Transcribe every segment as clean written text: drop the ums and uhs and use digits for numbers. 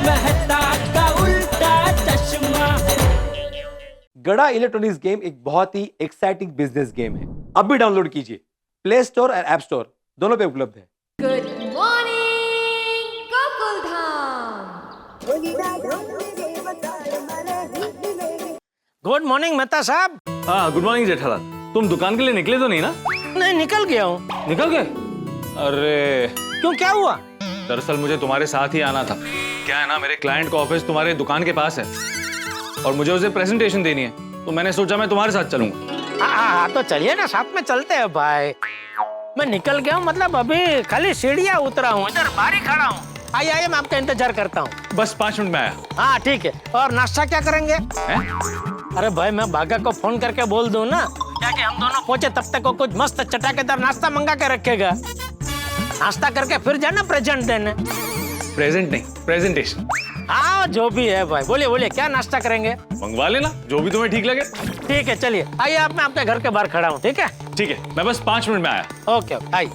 मेहता का उल्टा चश्मा। गड़ा इलेक्ट्रॉनिक्स गेम एक बहुत ही एक्साइटिंग बिजनेस गेम है। अब भी डाउनलोड कीजिए, प्ले स्टोर और ऐप स्टोर दोनों पे उपलब्ध है। Good morning Gokuldham. Good morning Mehta साहब। हाँ गुड मॉर्निंग जेठालाल। तुम दुकान के लिए निकले तो नहीं ना? नहीं, निकल गया हूँ। निकल गए? अरे क्यों, क्या हुआ? दरअसल मुझे तुम्हारे साथ ही आना था। क्या है ना, मेरे क्लाइंट का ऑफिस तुम्हारे दुकान के पास है और मुझे उसे प्रेजेंटेशन देनी है, तो मैंने सोचा मैं तुम्हारे साथ चलूंगा। हाँ, तो चलिए ना, साथ में चलते हैं भाई। मैं निकल गया हूँ, मतलब अभी खाली सीढ़ियाँ उतरा हूँ, इधर बाहर ही खड़ा हूँ। आइए, मैं आपका इंतजार करता हूँ। बस 5 मिनट में आया। हाँ ठीक है। और नाश्ता क्या करेंगे? अरे भाई, मैं बागा को फोन करके बोल दूं ना, क्या कि हम दोनों पहुंचे तब तक वो कुछ मस्त चटाकेदार नाश्ता मंगा के रखेगा। नाश्ता करके फिर जाना प्रेजेंट देने। प्रेजेंट नहीं, प्रेजेंटेशन। हाँ जो भी है भाई, बोलिए बोलिए, क्या नाश्ता करेंगे? मंगवा लेना जो भी तुम्हें ठीक लगे। ठीक है, चलिए आइए, आप मैं आपके घर के बाहर खड़ा हूँ। ठीक है ठीक है, मैं बस 5 मिनट में आया। ओके, आइए।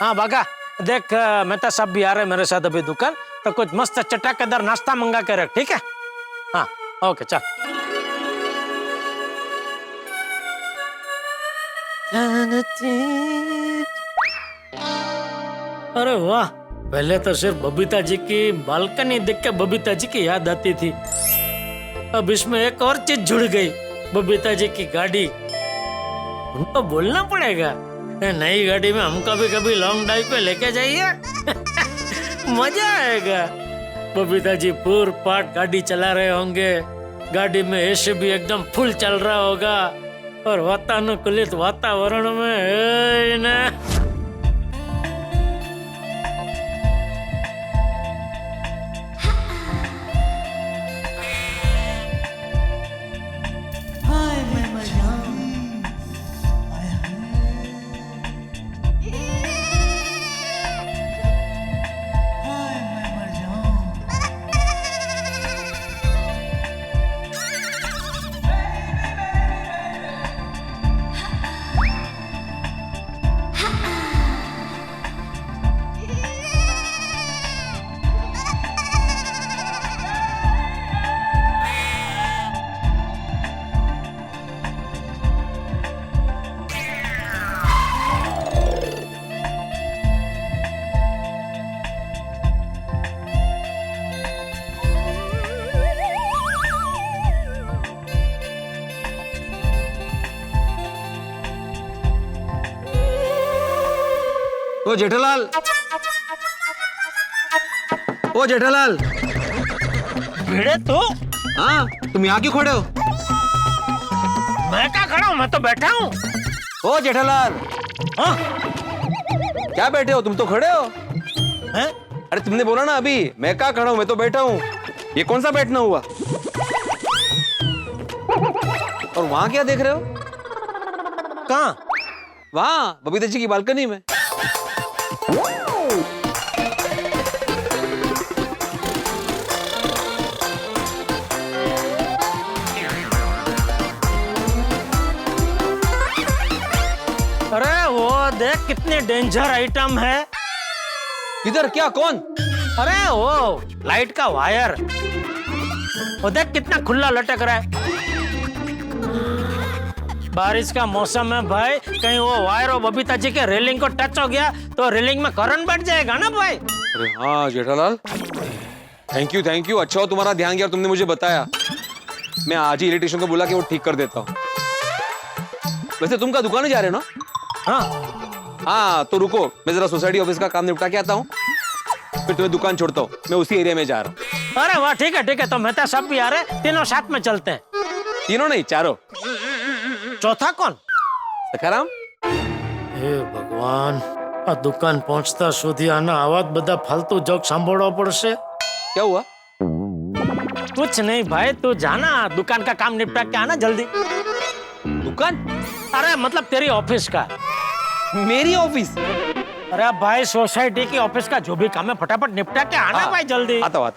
हाँ बागा, देख मेहता साहब भी आ रहे हैं मेरे साथ अभी दुकान, तो कुछ मस्त चटाकेदार नाश्ता मंगा के रख, ठीक है? हाँ ओके, चल। अरे वाह, पहले तो सिर्फ बबीता जी की बालकनी देख के बबीता जी की याद आती थी, अब इसमें एक और चीज जुड़ गई, बबीता जी की गाड़ी। उनको बोलना पड़ेगा, नई गाड़ी में हमको भी कभी लॉन्ग ड्राइव पे लेके जाइए। मजा आएगा। बबीता जी पूर पाट गाड़ी चला रहे होंगे, गाड़ी में एसी भी एकदम फुल चल रहा होगा और वातानुकूलित वातावरण में ना। ओ जेठालाल, ओ जेठालाल। भिड़े तू? हाँ, तुम यहाँ क्यों खड़े हो? मैं क्या खड़ा हूँ, मैं तो बैठा हूँ। ओ जेठालाल। हाँ? क्या बैठे हो, तुम तो खड़े हो। हैं? अरे तुमने बोला ना अभी, मैं क्या खड़ा हूँ, मैं तो बैठा हूँ। ये कौन सा बैठना हुआ? और वहां क्या देख रहे हो? कहाँ? वहां बबीता जी की बालकनी में। अरे वो देख, कितने डेंजर आइटम है। इधर क्या, कौन? अरे वो लाइट का वायर, वो देख कितना खुला लटक रहा है। बारिश का मौसम है भाई, कहीं वो वायर और बबीता जी के रेलिंग को टच हो गया तो रेलिंग में करंट बैठ जाएगा ना भाई। अरे हाँ जेठालाल, थैंक यू, अच्छा हो तुम्हारा ध्यान गया और तुमने मुझे बताया। मैं आज ही इलेक्ट्रिशियन को बोला कि वो ठीक कर देता हूँ। वैसे तुम का दुकान जा रहे हो ना? हाँ तो रुको, मैं जरा सोसाइटी ऑफिस का काम निपटा के आता हूँ, फिर तुम्हें दुकान छोड़ता हूँ। मैं उसी एरिया में जा रहा हूँ। अरे वाह, ठीक है, तो मेहता साहब भी आ रहे, तीनों साथ में चलते हैं। तीनों नहीं, चारों। चौथा कौन? सखाराम। हे भगवान, आ दुकान पहुंचता સુધી આના આવા બધા फालतू जोक સાંભળવા પડશે। क्या हुआ? कुछ नहीं भाई, तू जाना, दुकान का काम निपटा के आना जल्दी। दुकान? अरे मतलब तेरी ऑफिस का। मेरी ऑफिस? अरे भाई, सोसाइटी की ऑफिस का जो भी काम है फटाफट निपटा के आना भाई, जल्दी। आता हूँ।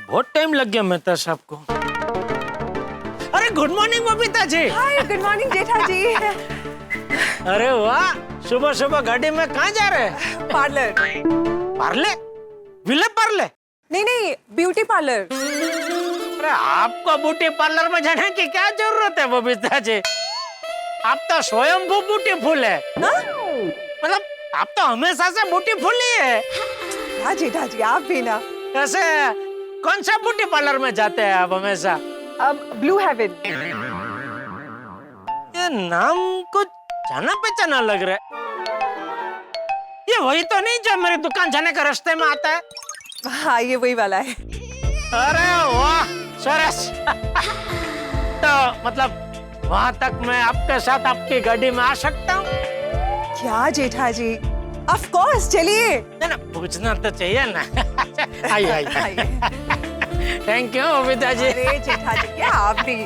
बहुत टाइम लग गया मेहता साहब को। अरे गुड मॉर्निंग बबीता जी। हाय, गुड मॉर्निंग जेठा जी। अरे वाह, सुबह सुबह गाड़ी में कहाँ जा रहे हैं? पार्लर। पार्ले? विले पार्ले? नहीं नहीं, ब्यूटी पार्लर। अरे आपको ब्यूटी पार्लर में जाने की क्या जरूरत है बबीता जी? आप तो स्वयंभू ब्यूटीफुल है। हाँ? मतलब आप तो हमेशा से ब्यूटीफुल ही है। हाँ जेठा जी, आप भी ना। कैसे? कौन सा ब्यूटी पार्लर में जाते हैं आप हमेशा? अब ब्लू हेवन। ये नाम कुछ जाना पहचाना लग रहा है। ये वही तो नहीं जो मेरी दुकान जाने के रास्ते में आता है? हाँ, ये वही वाला है। अरे वाह, सरस। तो मतलब वहां तक मैं आपके साथ आपकी गाड़ी में आ सकता हूँ? क्या जेठा जी, ऑफ कोर्स, चलिए। ना पूछना तो चाहिए ना। आइए आइए। Thank you Babita ji. अरे जेठा जी, क्या आप भी।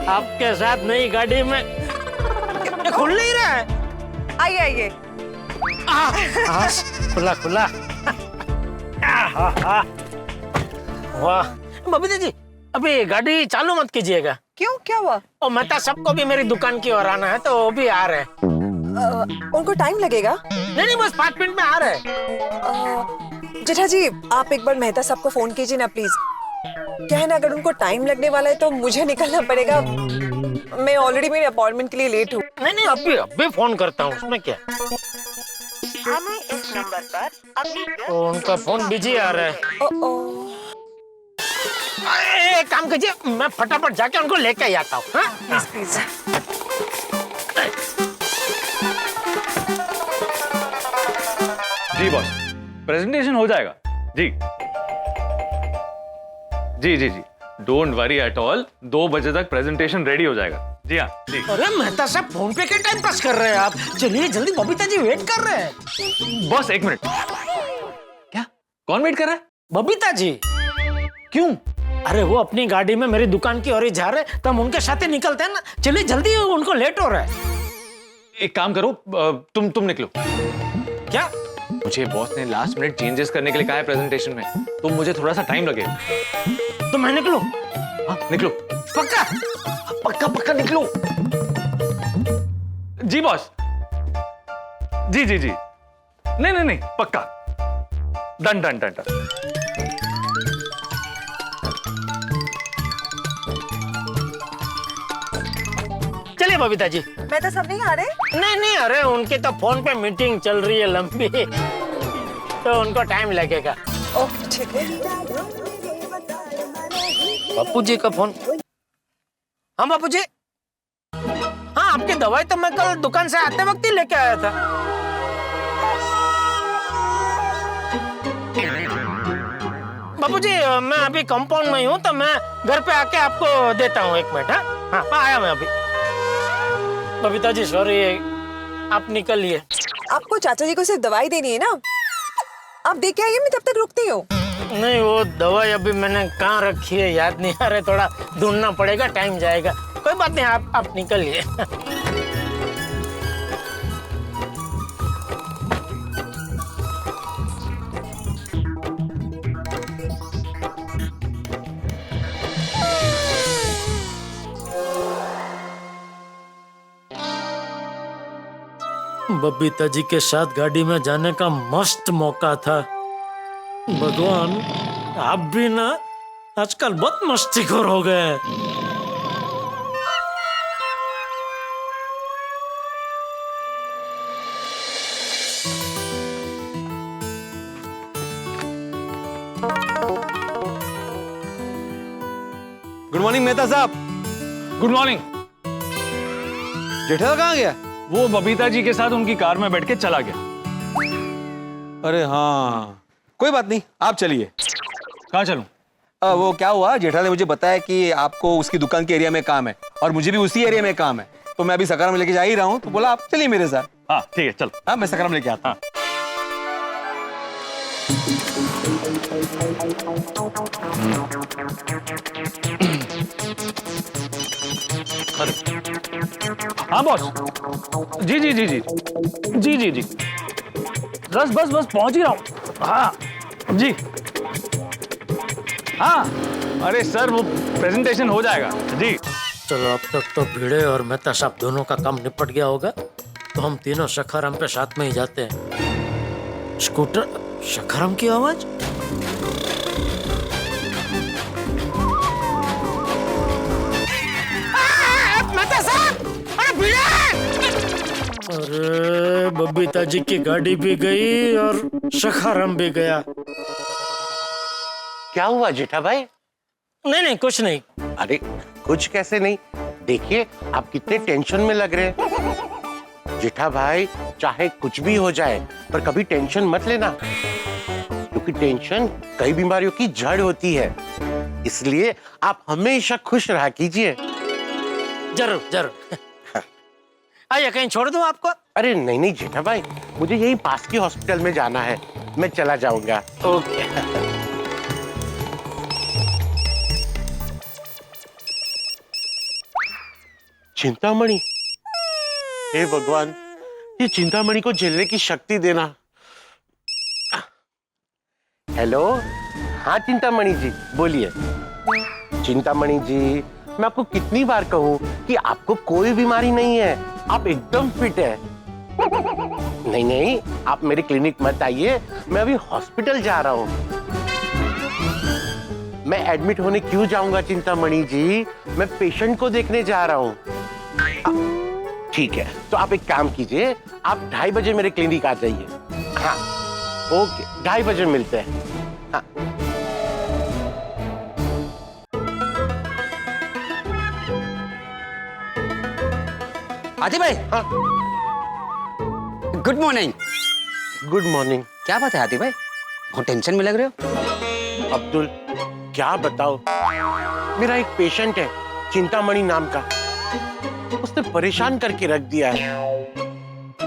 आपके साथ नई गाड़ी में ये खुल नहीं रहा है। आइए आइए। खुला खुला। वाह बबीता जी, अभी गाड़ी चालू मत कीजिएगा। क्यों, क्या हुआ? और मेहता सबको भी मेरी दुकान की ओर आना है, तो वो भी आ रहे हैं। उनको टाइम लगेगा? नहीं बस 5 मिनट में आ रहे हैं। जेठा जी, आप एक बार मेहता साहब को फोन कीजिए ना प्लीज। क्या है ना, अगर उनको टाइम लगने वाला है तो मुझे निकलना पड़ेगा। मैं ऑलरेडी मेरे अपॉइंटमेंट के लिए लेट हूँ। नहीं अभी फोन करता हूँ, उसमें क्या। हमें इस नंबर पर अपनी तो उनका फोन बिजी आ रहा है। एक काम कीजिए, मैं फटाफट जाके उनको लेके ही आता हूँ। Please please. जी बॉस, प्रेजेंटेशन हो जाएगा। जी जी जी जी, डोंट वरी एट ऑल। 2 बजे तक प्रेजेंटेशन रेडी हो जाएगा। जी हाँ जी। अरे मेहता साहब, फोन पे क्या टाइम पास कर रहे हैं आप? चलिए जल्दी, बबीता जी वेट कर रहे हैं। Boss 1 minute. क्या? कौन वेट कर रहा है? बबीता जी। क्यों? अरे वो अपनी गाड़ी में मेरी दुकान की ओर ही जा रहे, तो हम उनके साथ ही निकलते हैं ना। चलिए जल्दी, उनको लेट हो रहा है। एक काम करो, तुम निकलो। क्या? मुझे बॉस ने लास्ट मिनट चेंजेस करने के लिए कहा है प्रेजेंटेशन में, तो मुझे थोड़ा सा टाइम लगेगा। तो मैं निकलूं? हाँ निकलो। पक्का? पक्का पक्का निकलो। जी बॉस। जी जी जी। नहीं पक्का। Done done done done. चलिए बबीता जी। मेहता साहब नहीं आ रहे? नहीं अरे उनकी तो फोन पे मीटिंग चल रही है लंबी, तो उनको टाइम लगेगा। ओके ठीक है। बापू जी का फोन। हाँ बापू जी। हाँ, आपकी दवाई तो मैं कल दुकान से आते वक्त ही लेके आया था। बापू जी, मैं अभी कंपाउंड में हूँ, तो मैं घर पे आके आपको देता हूँ। 1 मिनट। हाँ आया मैं अभी। बबीता जी सॉरी, आप निकलिए। आपको चाचा जी को सिर्फ दवाई देनी है ना, आप दे के आइए, मैं तब तक रुकती हूँ। नहीं, वो दवाई अभी मैंने कहाँ रखी है याद नहीं आ रहा, थोड़ा ढूंढना पड़ेगा, टाइम जाएगा। कोई बात नहीं, आप निकलिए। बबीता जी के साथ गाड़ी में जाने का मस्त मौका था। भगवान, आप भी ना आजकल बहुत मस्तीखोर हो गए। गुड मॉर्निंग मेहता साहब। Good morning. जेठालाल कहाँ गया? वो बबीता जी के साथ उनकी कार में बैठ के चला गया। अरे हाँ, कोई बात नहीं, आप चलिए। कहाँ चलूं? वो क्या हुआ, जेठालाल ने मुझे बताया कि आपको उसकी दुकान के एरिया में काम है और मुझे भी उसी एरिया में काम है, तो मैं अभी सकाराम लेके जा ही रहा हूँ, तो बोला आप चलिए मेरे साथ। हाँ ठीक है, चल। हाँ, मैं सकाराम लेके आता हूँ। हाँ बॉस। जी जी जी जी जी जी जी, बस बस बस पहुंच ही रहा हूँ। हाँ जी। हाँ अरे सर, वो प्रेजेंटेशन हो जाएगा जी। चलो अब तक तो भिड़े और मेहता साहब दोनों का काम निपट गया होगा, तो हम तीनों सखाराम पे साथ में ही जाते हैं। स्कूटर, सखाराम की आवाज। अरे बबीता जी की गाड़ी भी गई और सखाराम भी गया। क्या हुआ जेठा भाई? नहीं नहीं, कुछ नहीं। अरे कुछ कैसे नहीं, देखिए आप कितने टेंशन में लग रहे हैं। जेठा भाई चाहे कुछ भी हो जाए पर कभी टेंशन मत लेना, क्योंकि टेंशन कई बीमारियों की जड़ होती है। इसलिए आप हमेशा खुश रहा कीजिए। जरूर जरूर। आइए, कहीं छोड़ दूं आपको? अरे नहीं नहीं जेठा भाई, मुझे यही पास की हॉस्पिटल में जाना है, मैं चला जाऊंगा। ओके। चिंतामणि, हे भगवान, ये चिंतामणि को झेलने की शक्ति देना। हेलो, हाँ चिंतामणि जी बोलिए। चिंतामणि जी, मैं आपको कितनी बार कहूं कि आपको कोई बीमारी नहीं है, आप एकदम फिट है। नहीं नहीं, आप मेरे क्लिनिक मत आइए, मैं अभी हॉस्पिटल जा रहा हूं। मैं एडमिट होने क्यों जाऊंगा चिंतामणि जी, मैं पेशेंट को देखने जा रहा हूं। ठीक है, तो आप एक काम कीजिए, आप 2:30 बजे मेरे क्लिनिक आ जाइए। हाँ ओके, 2:30 बजे मिलते हैं। हाँ। आदि भाई। हाँ। Good morning. Good morning. क्या बात है आदि भाई, बहुत टेंशन में लग रहे हो? अब्दुल, क्या बताओ, मेरा एक पेशेंट है चिंतामणि नाम का, उसने परेशान करके रख दिया है।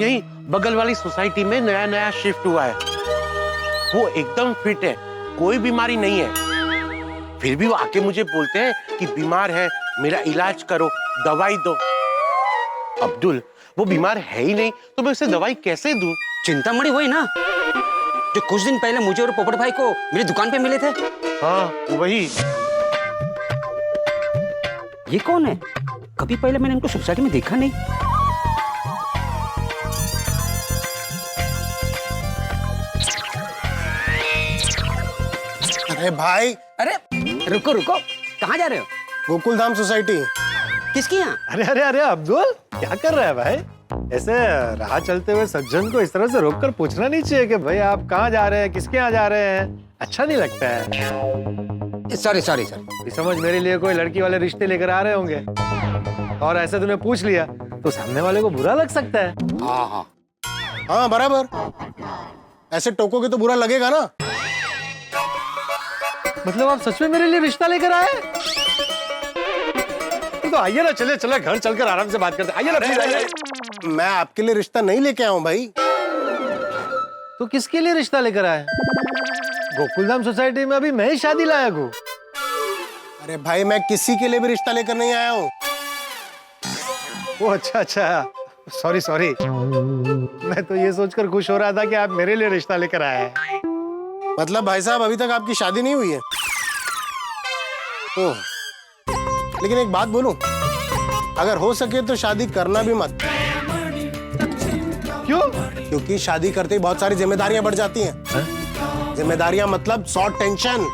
यही बगल वाली सोसाइटी में नया नया शिफ्ट हुआ है। वो एकदम फिट है, कोई बीमारी नहीं है, फिर भी वो आके मुझे बोलते हैं कि बीमार है, मेरा इलाज करो, दवाई दो। अब्दुल, वो बीमार है ही नहीं तो मैं उसे दवाई कैसे दूं? चिंतामणि वही ना जो कुछ दिन पहले मुझे और पोपट भाई को मेरी दुकान पे मिले थे? हाँ वही। ये कौन है? कभी पहले मैंने इनको सोसाइटी में देखा नहीं। अरे भाई, अरे रुको रुको, कहाँ जा रहे हो? गोकुल धाम सोसाइटी। किसकी यहाँ? अरे अरे अरे अब्दुल, क्या कर रहा है भाई? ऐसे राह चलते हुए सज्जन को इस तरह से रोककर पूछना नहीं चाहिए कि भाई आप कहाँ जा रहे हैं, किसके यहाँ जा रहे हैं, अच्छा नहीं लगता है। Sorry sorry sorry. समझ मेरे लिए कोई लड़की वाले रिश्ते लेकर आ रहे होंगे और ऐसे तूने पूछ लिया तो सामने वाले को बुरा लग सकता है। हाँ हाँ हाँ बराबर, ऐसे टोकोगे तो बुरा लगेगा ना। मतलब आप सच में मेरे लिए रिश्ता लेकर आए? तो आइए ना, चले चले घर चलकर आराम से बात करते। आइए ना प्लीज, आइए। मैं आपके लिए रिश्ता नहीं लेके आया हूं भाई। तो किसके लिए रिश्ता लेकर आए? गोकुलधाम सोसाइटी में अभी मैं ही शादी लायक हूँ। अरे भाई, मैं किसी के लिए भी रिश्ता लेकर नहीं आया हूँ। ओ अच्छा अच्छा, सॉरी सॉरी, मैं तो ये सोचकर खुश हो रहा था कि आप मेरे लिए रिश्ता लेकर आए हैं। मतलब भाई साहब, अभी तक आपकी शादी नहीं हुई है? ओह, लेकिन एक बात बोलूं, अगर हो सके तो शादी करना भी मत। क्यों? क्योंकि शादी करते ही बहुत सारी जिम्मेदारियां बढ़ जाती हैं। जिम्मेदारियां मतलब शॉर्ट टेंशन,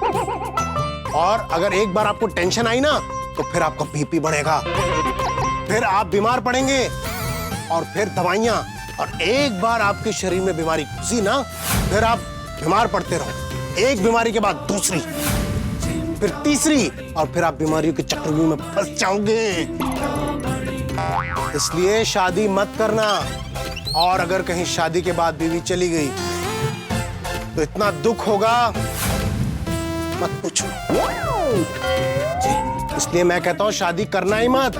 और अगर एक बार आपको टेंशन आई ना तो फिर आपका बीपी बढ़ेगा, फिर आप बीमार पड़ेंगे, और फिर दवाइयां, और एक बार आपके शरीर में बीमारी घुसी ना, फिर आप बीमार पड़ते रहो, एक बीमारी के बाद दूसरी, फिर तीसरी, और फिर आप बीमारियों के चक्रव्यूह में फंस जाओगे। इसलिए शादी मत करना, और अगर कहीं शादी के बाद बीवी चली गई तो इतना दुख होगा मत पूछो। इसलिए मैं कहता हूं शादी करना ही मत।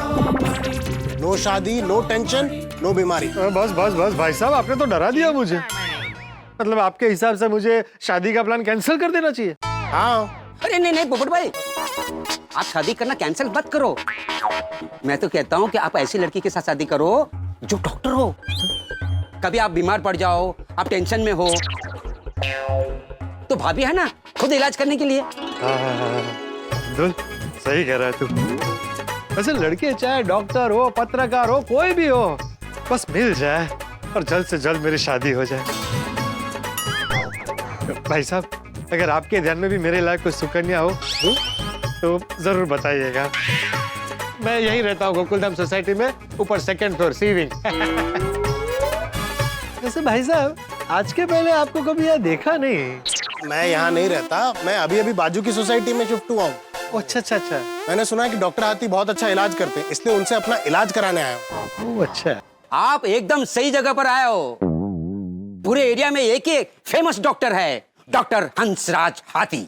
नो शादी, नो टेंशन, नो बीमारी। बस बस बस भाई साहब, आपने तो डरा दिया मुझे। मतलब आपके हिसाब से मुझे शादी का प्लान कैंसिल कर देना चाहिए? हाँ। अरे नहीं नहीं पोपट भाई, आप शादी करना कैंसिल मत करो। मैं तो कहता हूँ कि आप ऐसी लड़की के साथ शादी करो जो डॉक्टर हो। कभी आप बीमार पड़ जाओ, आप टेंशन में हो, तो भाभी है ना खुद इलाज करने के लिए। अब्दुल, सही कह रहा है तू। वैसे लड़के चाहे डॉक्टर हो, पत्रकार हो, कोई भी हो, बस मिल जाए और जल्द से जल्द मेरी शादी हो जाए। भाई साहब, अगर आपके ध्यान में भी मेरे लायक कोई सुकन्या हो तो जरूर बताइएगा। मैं यहीं रहता हूँ गोकुलधाम सोसाइटी में, ऊपर 2nd फ्लोर, सी विंग। वैसे भाई साहब, आज के पहले आपको कभी यहाँ देखा नहीं। मैं यहाँ नहीं रहता, मैं अभी अभी बाजू की सोसाइटी में शिफ्ट हुआ हूँ। अच्छा अच्छा अच्छा। मैंने सुना है कि डॉक्टर हाथी बहुत अच्छा इलाज करते हैं, इसलिए उनसे अपना इलाज कराने आया हूँ। ओह अच्छा। आप एकदम सही जगह पर आए हो। पूरे एरिया में एक ही फेमस डॉक्टर है, डॉक्टर हंसराज हाथी।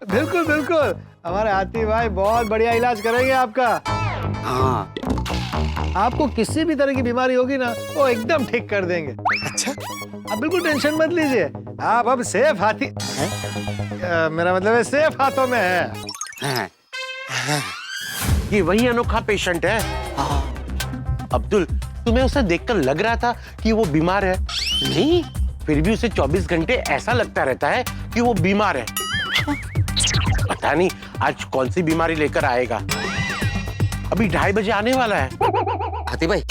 बिल्कुल बिल्कुल, हमारे हाथी भाई बहुत बढ़िया इलाज करेंगे आपका। हाँ, आपको किसी भी तरह की बीमारी होगी ना, वो एकदम ठीक कर देंगे। अच्छा, आप बिल्कुल टेंशन मत लीजिए, आप अब सेफ हाथी मेरा मतलब है सेफ हाथों में है। ये वही अनोखा पेशेंट है। अब्दुल, तुम्हें उसे देखकर लग रहा था कि वो बीमार है? नहीं, फिर भी उसे 24 घंटे ऐसा लगता रहता है कि वो बीमार है। पता नहीं आज कौन सी बीमारी लेकर आएगा। अभी 2:30 बजे आने वाला है। हाथी भाई,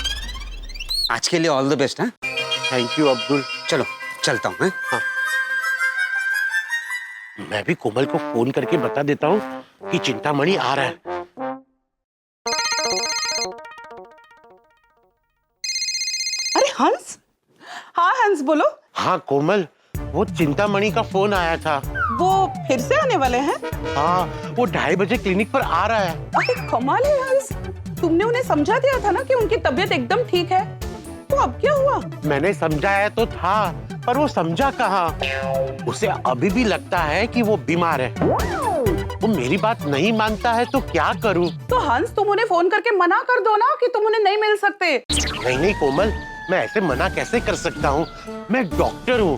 आज के लिए ऑल द बेस्ट। हाँ, थैंक यू अब्दुल। चलो चलता हूँ। हाँ। मैं भी कोमल को फोन करके बता देता हूँ कि चिंतामणि आ रहा है। अरे हंस, हाँ हंस बोलो। हाँ कोमल, वो चिंतामणि का फोन आया था। वो फिर से आने वाले हैं? हाँ, वो 2:30 बजे क्लिनिक पर आ रहा है। अरे कमाल है हंस, तुमने उन्हें समझा दिया था ना कि उनकी तबीयत एकदम ठीक है, तो अब क्या हुआ? मैंने समझाया तो था, पर वो समझा कहाँ। उसे अभी भी लगता है कि वो बीमार है। वो मेरी बात नहीं मानता है तो क्या करूँ? तो हंस, तुम उन्हें फोन करके मना कर दो ना कि तुम उन्हें नहीं मिल सकते। नहीं नहीं कोमल, मैं ऐसे मना कैसे कर सकता हूँ? मैं डॉक्टर हूँ।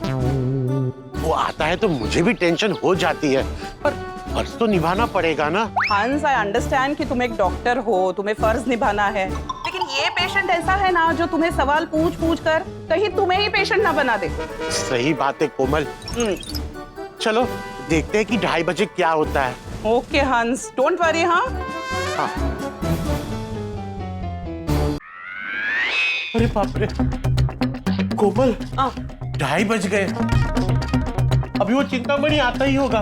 वो आता है तो मुझे भी टेंशन हो जाती है, पर फर्ज तो निभाना पड़ेगा ना। हंस, आई अंडरस्टैंड कि तुम एक डॉक्टर हो, तुम्हें फर्ज निभाना है, लेकिन ये पेशेंट ऐसा है ना जो तुम्हें सवाल पूछ पूछ कर कहीं तुम्हें ही पेशेंट ना बना दे। सही बात है कोमल। चलो देखते हैं कि 2:30 बजे क्या होता है। ओके हंस, डोंट वरी। हाँ, अरे बाप रे कोमल, 2:30 बज गए। अभी वो चिंतामणि आता ही होगा।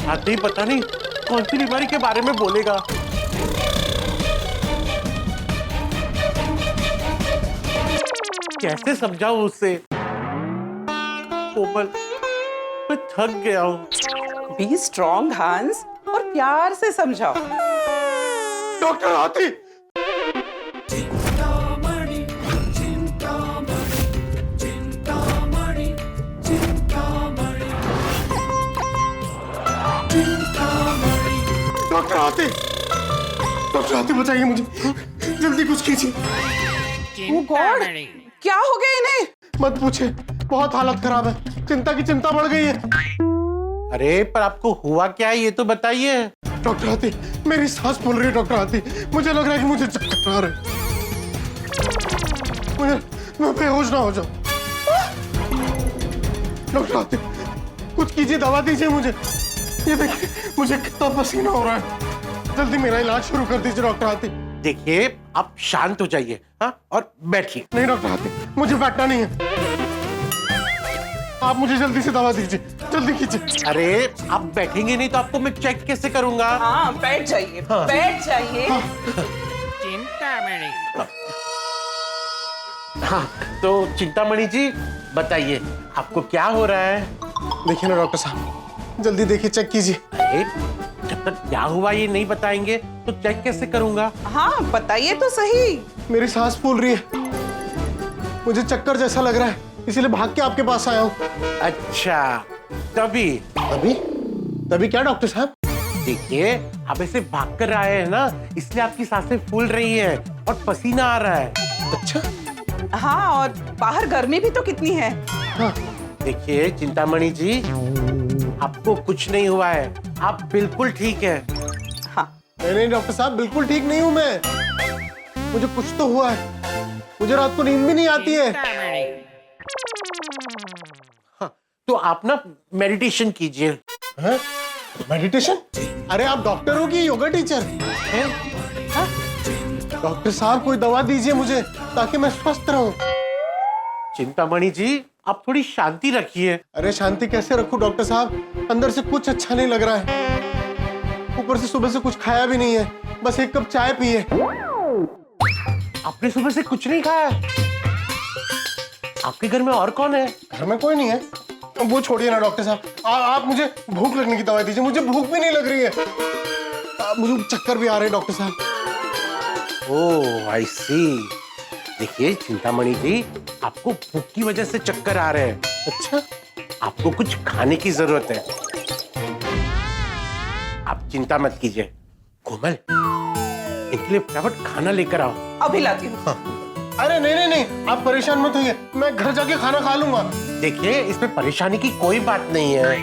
आते ही पता नहीं कौन सी बीमारी के बारे में बोलेगा। कैसे समझाऊं उससे? कोमल, मैं थक गया हूँ। बी स्ट्रॉन्ग हंस, और प्यार से समझाओ। डॉक्टर हाथी, डॉक्टर हाथी, डॉक्टर हाथी बचाइए मुझे, जल्दी कुछ कीजिए। ओह गॉड, क्या हो गया इन्हें? मत पूछे, बहुत हालत खराब है, चिंता की चिंता बढ़ गई है। अरे पर आपको हुआ क्या है ये तो बताइए। डॉक्टर हाथी, मेरी सांस फूल रही है। डॉक्टर हाथी, मुझे लग रहा है कि मुझे चक्कर आ रहे हैं। मैं बेहोश ना हो जाऊं। डॉक्टर हाथी, कुछ कीजिए, दवा दीजिए मुझे। ये देखिए, मुझे कितना पसीना हो रहा है। जल्दी मेरा इलाज शुरू कर दीजिए डॉक्टर हाथी। देखिए, आप शांत हो जाइए। हाँ, और बैठिए। नहीं डॉक्टर हाथी, मुझे बैठना नहीं है। आप मुझे जल्दी से दवा दीजिए, जल्दी कीजिए। अरे आप बैठेंगे नहीं तो आपको मैं चेक कैसे करूंगा? हाँ, बैठ जाइए। हाँ। बैठ जाइए। हाँ, तो चिंतामणि जी बताइए, आपको क्या हो रहा है? देखिए ना डॉक्टर साहब, जल्दी देखिए, चेक कीजिए। अरे जब तक क्या हुआ ये नहीं बताएंगे तो चेक कैसे करूंगा? हाँ, बताइए तो सही। मेरी सांस फूल रही है, मुझे चक्कर जैसा लग रहा है, इसीलिए भाग के आपके पास आया हूँ। अच्छा, तभी तभी क्या डॉक्टर साहब? देखिए, आप ऐसे भाग कर आए हैं ना, इसलिए आपकी सांसें फूल रही हैं और पसीना आ रहा है। अच्छा। हाँ, और बाहर गर्मी भी तो कितनी है। हाँ। देखिए चिंतामणि जी, आपको कुछ नहीं हुआ है, आप बिल्कुल ठीक है। हाँ। नहीं डॉक्टर साहब, बिल्कुल ठीक नहीं हूँ मैं। मुझे कुछ तो हुआ है, मुझे रात को नींद भी नहीं आती है। हाँ, तो आप ना मेडिटेशन कीजिए। मेडिटेशन? अरे आप डॉक्टर हो कि योगा टीचर? डॉक्टर साहब कोई दवा दीजिए मुझे ताकि मैं स्वस्थ रहूं। चिंतामणि जी, आप थोड़ी शांति रखिए। अरे शांति कैसे रखूं डॉक्टर साहब, अंदर से कुछ अच्छा नहीं लग रहा है। ऊपर से सुबह से कुछ खाया भी नहीं है, बस एक कप चाय पी है। आपने सुबह से कुछ नहीं खाया? आपके घर में और कौन है? घर में कोई नहीं है। वो छोड़िए ना डॉक्टर साहब, आप मुझे भूख लगने की दवाई दीजिए। मुझे भूख भी नहीं लग रही है, मुझे चक्कर भी आ रहे हैं डॉक्टर साहब। ओह आई सी। देखिए चिंतामणि जी, आपको भूख की वजह से चक्कर आ रहे हैं। अच्छा, आपको कुछ खाने की जरूरत है। आप चिंता मत कीजिए। कोमल, इनके लिए फटाफट खाना लेकर आओ। अभी लाती हूँ। अरे नहीं नहीं नहीं, आप परेशान मत होइए, मैं घर जाके खाना खा लूंगा। देखिए इसमें परेशानी की कोई बात नहीं है।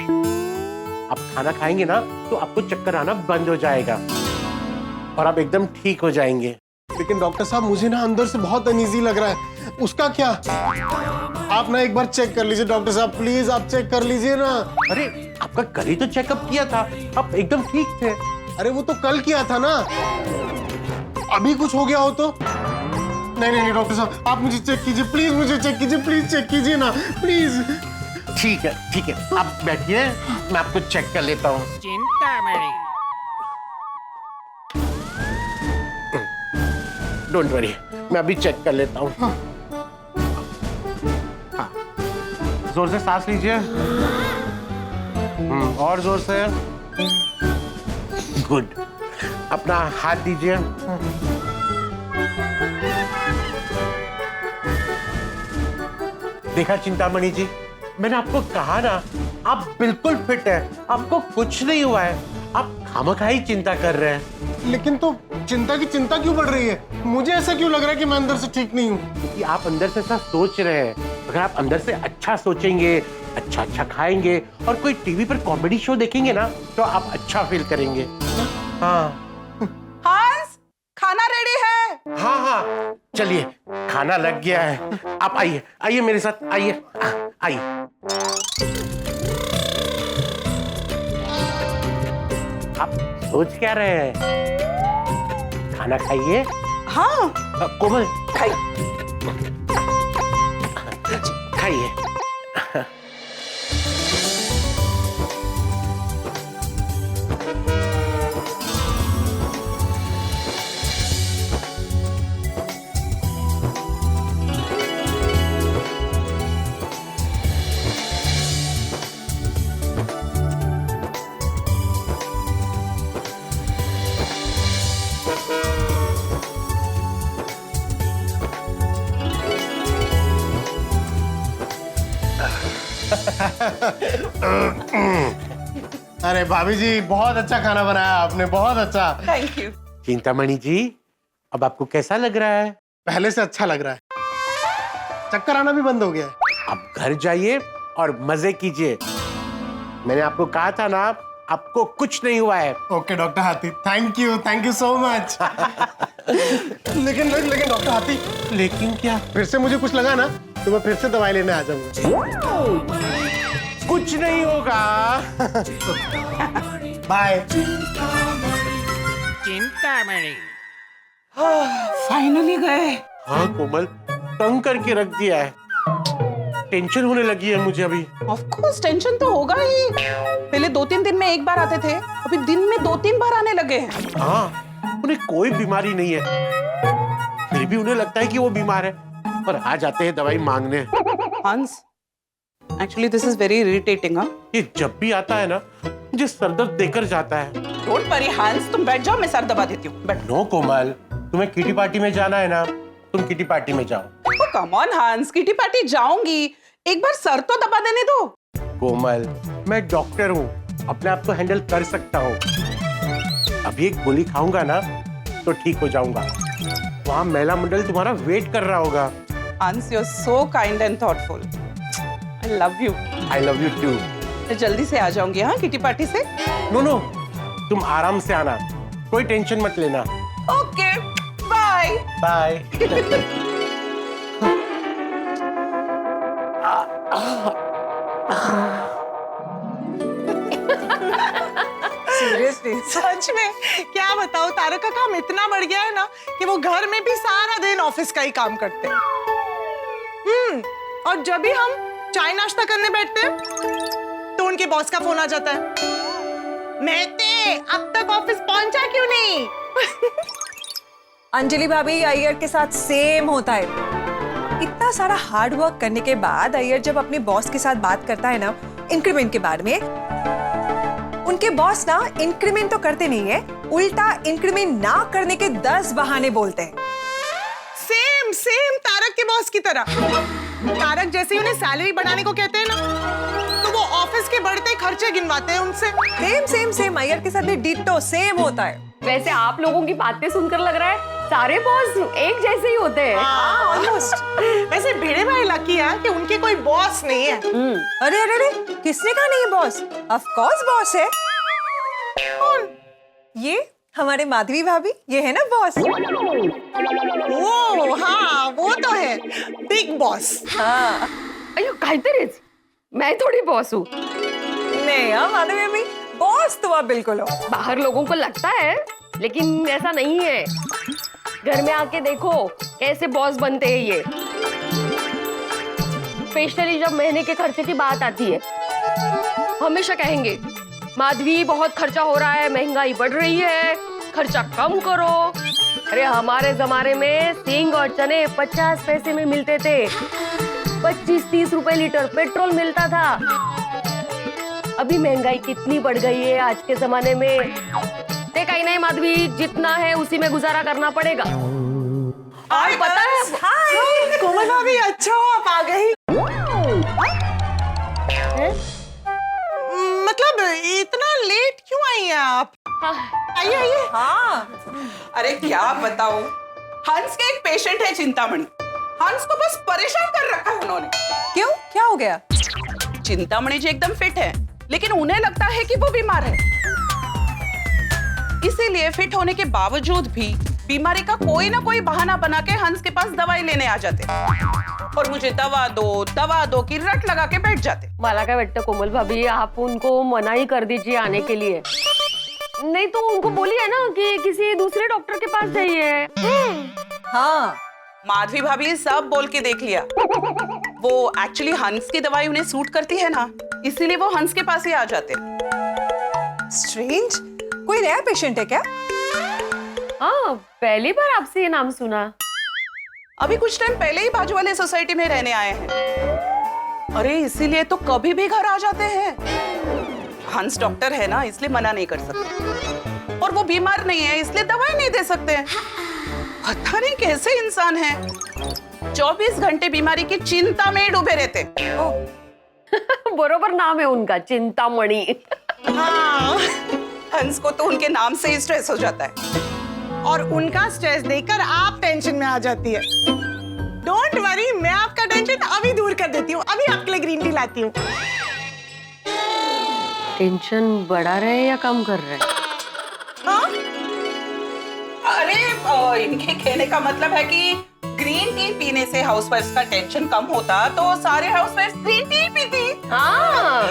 आप खाना खाएंगे ना तो आपको चक्कर आना बंद हो जाएगा और आप एकदम ठीक हो जाएंगे। लेकिन डॉक्टर साहब मुझे ना अंदर से बहुत अनईजी लग रहा है। उसका क्या? आप ना एक बार चेक कर लीजिए डॉक्टर साहब, प्लीज आप चेक कर लीजिए ना। अरे आपका कल ही तो चेकअप किया था, आप एकदम ठीक थे। अरे वो तो कल किया था ना, अभी कुछ हो गया हो तो? नहीं नहीं नहीं डॉक्टर साहब, आप मुझे चेक कीजिए प्लीज, मुझे चेक कीजिए प्लीज, चेक कीजिए ना प्लीज। ठीक है, आप बैठिए, मैं आपको चेक कर लेता हूँ। चिंतामणि। डोंट वरी, मैं अभी चेक कर लेता हूँ। हाँ। जोर से सांस लीजिए। और जोर से। गुड। अपना हाथ दीजिए। देखा चिंतामणि जी, मैंने आपको कहा ना, आप बिल्कुल फिट है, आपको कुछ नहीं हुआ है। आप खामखाई चिंता कर रहे हैं। लेकिन तो चिंता की चिंता क्यों बढ़ रही है? मुझे ऐसा क्यों लग रहा है कि मैं अंदर से ठीक नहीं हूँ? क्योंकि आप अंदर से ऐसा सोच रहे हैं। अगर आप अंदर से अच्छा सोचेंगे, अच्छा खाएंगे और कोई टीवी पर कॉमेडी शो देखेंगे ना, तो आप अच्छा फील करेंगे। हाँ हंस, खाना रेडी है। हाँ, चलिए खाना लग गया है। आप आइए मेरे साथ, आइए। आप सोच क्या रहे हैं? खाना खाइए। हाँ कोमल खाई। खाइए। अरे भाभी जी, बहुत अच्छा खाना बनाया आपने, बहुत अच्छा। Thank you. चिंतामणि जी, अब आपको कैसा लग रहा है? पहले से अच्छा लग रहा है, चक्कर आना भी बंद हो गया है। आप घर जाइए और मजे कीजिए। मैंने आपको कहा था ना, आपको कुछ नहीं हुआ है। ओके डॉक्टर हाथी, थैंक यू सो मच। लेकिन डॉक्टर हाथी, लेकिन क्या? फिर से मुझे कुछ लगा ना तो मैं फिर से दवाई लेने आ जाऊंगा। कुछ नहीं होगा। बाय। चिंतामणि। फाइनली गए। हाँ कोमल, तंग करके रख दिया है। टेंशन होने लगी है मुझे अभी। ऑफ कोर्स टेंशन तो होगा ही। पहले 2-3 दिन में एक बार आते थे, अभी दिन में 2-3 बार आने लगे हैं। हाँ, उन्हें कोई बीमारी नहीं है, फिर भी उन्हें लगता है कि वो बीमार है और आ जाते हैं दवाई मांगने। हंस, actually this is very irritating. ये जब भी आता है ना, मुझे सर दर्द देकर जाता है। डोंट वरी हंस, तुम बैठ जाओ, मैं सर दबा देती हूँ। बैठ। नो कोमल, तुम्हें किटी पार्टी में जाना है ना, तुम किटी पार्टी में जाओ। कम ऑन हंस, किटी पार्टी जाऊंगी, एक बार सर तो दबा देने दो। कोमल, मैं डॉक्टर हूँ, अपने आप को हैंडल कर सकता हूँ। अभी एक गोली खाऊंगा ना तो ठीक हो जाऊंगा। वहाँ महिला मंडल तुम्हारा वेट कर रहा होगा। Hans, you are so kind and thoughtful. I love you. I love you too. मैं जल्दी से आ जाऊंगी हाँ किटी पार्टी से। नो, तुम आराम से आना, कोई टेंशन मत लेना। Okay, bye bye. सीरियस नहीं, सच में क्या बताओ, तारक का काम इतना बढ़ गया है ना कि वो घर में भी सारा दिन ऑफिस का ही काम करते हैं। और जब भी हम चाय नाश्ता करने बैठते हैं तो उनके बॉस का फोन आ जाता है, महते अब तक ऑफिस पहुंचा क्यों नहीं? अंजलि भाभी अय्यर के साथ सेम होता है। इतना सारा हार्ड वर्क करने के बाद अय्यर जब अपने बॉस के साथ बात करता है ना इंक्रीमेंट के बारे में, उनके बॉस ना इंक्रीमेंट तो करते नहीं है, उल्टा इंक्रीमेंट ना करने के 10 बहाने बोलते हैं। सेम सेम तारक के बॉस की तरह। तारक जैसे ही उन्हें सैलरी बढ़ाने को कहते हैं ना, तो वो ऑफिस के बढ़ते खर्चे गिनवाते हैं उनसे। सेम सेम सेम अय्यर के साथ भी डिट्टो सेम होता है। वैसे आप लोगों की बातें सुनकर लग रहा है सारे बॉस एक जैसे ही होते हैं। ऑलमोस्ट। वैसे भिड़े भाई लकी है कि उनके कोई बॉस नहीं है। अरे अरे अरे, किसने कहा नहीं है बॉस? ऑफ कोर्स बॉस है। कौन? ये हमारे माधवी भाभी, ये है ना बॉस। वो हाँ, वो तो है बिग बॉस। हाँ। अयो काहीतरीच, मैं थोड़ी बॉस हूँ। नहीं हाँ माधवी भाभी, बॉस तो आप बिल्कुल हो। बाहर लोगों को लगता है लेकिन ऐसा नहीं है। घर में आके देखो कैसे बॉस बनते हैं ये। स्पेशली जब महीने के खर्चे की बात आती है, हमेशा कहेंगे माधवी बहुत खर्चा हो रहा है, महंगाई बढ़ रही है, खर्चा कम करो। अरे हमारे जमाने में सींग और चने 50 पैसे में मिलते थे, 25-30 रुपए लीटर पेट्रोल मिलता था। अभी महंगाई कितनी बढ़ गई है आज के जमाने में। देखा ही नहीं माधवी, जितना है उसी में गुजारा करना पड़ेगा। और पता है, हाय कोमल भाभी, अच्छा हो आप आ गई। मतलब इतना लेट क्यों आई हैं आप? आइए आइए। हाँ। अरे क्या बताऊं, हंस के एक पेशेंट है चिंतामणि। हंस को बस परेशान कर रखा है उन्होंने। क्यों, क्या हो गया? चिंतामणि जी एकदम फिट है, लेकिन उन्हें लगता है कि वो बीमार है। इसीलिए फिट होने के बावजूद भी बीमारी का कोई ना कोई बहाना बना के हंस के पास दवाई लेने आ जाते और मुझे दवा दो की रट लगा के बैठ जाते। मला काय वाटतं कोमल भाभी, आप उनको मना ही कर दीजिए आने के लिए। नहीं तो उनको बोलिए ना कि किसी दूसरे डॉक्टर के पास जाइए। हाँ, माधवी भाभी सब बोल के देख लिया। वो एक्चुअली हंस की दवाई उन्हें सूट करती है ना, इसीलिए वो हंस के पास ही आ जाते। स्ट्रेंज, कोई नया पेशेंट है क्या? हाँ, पहली बार आपसे ये नाम सुना। अभी कुछ टाइम पहले ही बाजू वाले सोसाइटी में रहने आए हैं। अरे इसीलिए तो कभी भी घर आ जाते हैं। हंस डॉक्टर है ना, इसलिए मना नहीं कर सकते, और वो बीमार नहीं है इसलिए दवाई नहीं दे सकते। पता नहीं कैसे इंसान है, 24 घंटे बीमारी की चिंता में डूबे रहते। बरोबर नाम है उनका, चिंतामणि। हाँ, हंस को तो उनके नाम से ही स्ट्रेस हो जाता है, और उनका स्ट्रेस देखकर आप टेंशन में आ जाती है। डोंट वरी, मैं आपका टेंशन अभी दूर कर देती हूँ। अभी आपके लिए ग्रीन टी लाती हूँ। टेंशन बढ़ा रहे या कम कर रहे? हाँ? अरे इनके कहने का मतलब है कि ग्रीन टी पीने से हाउसवाइफ्स का टेंशन कम होता तो सारे हाउसवाइफ्स ग्रीन टी पीती। हाँ,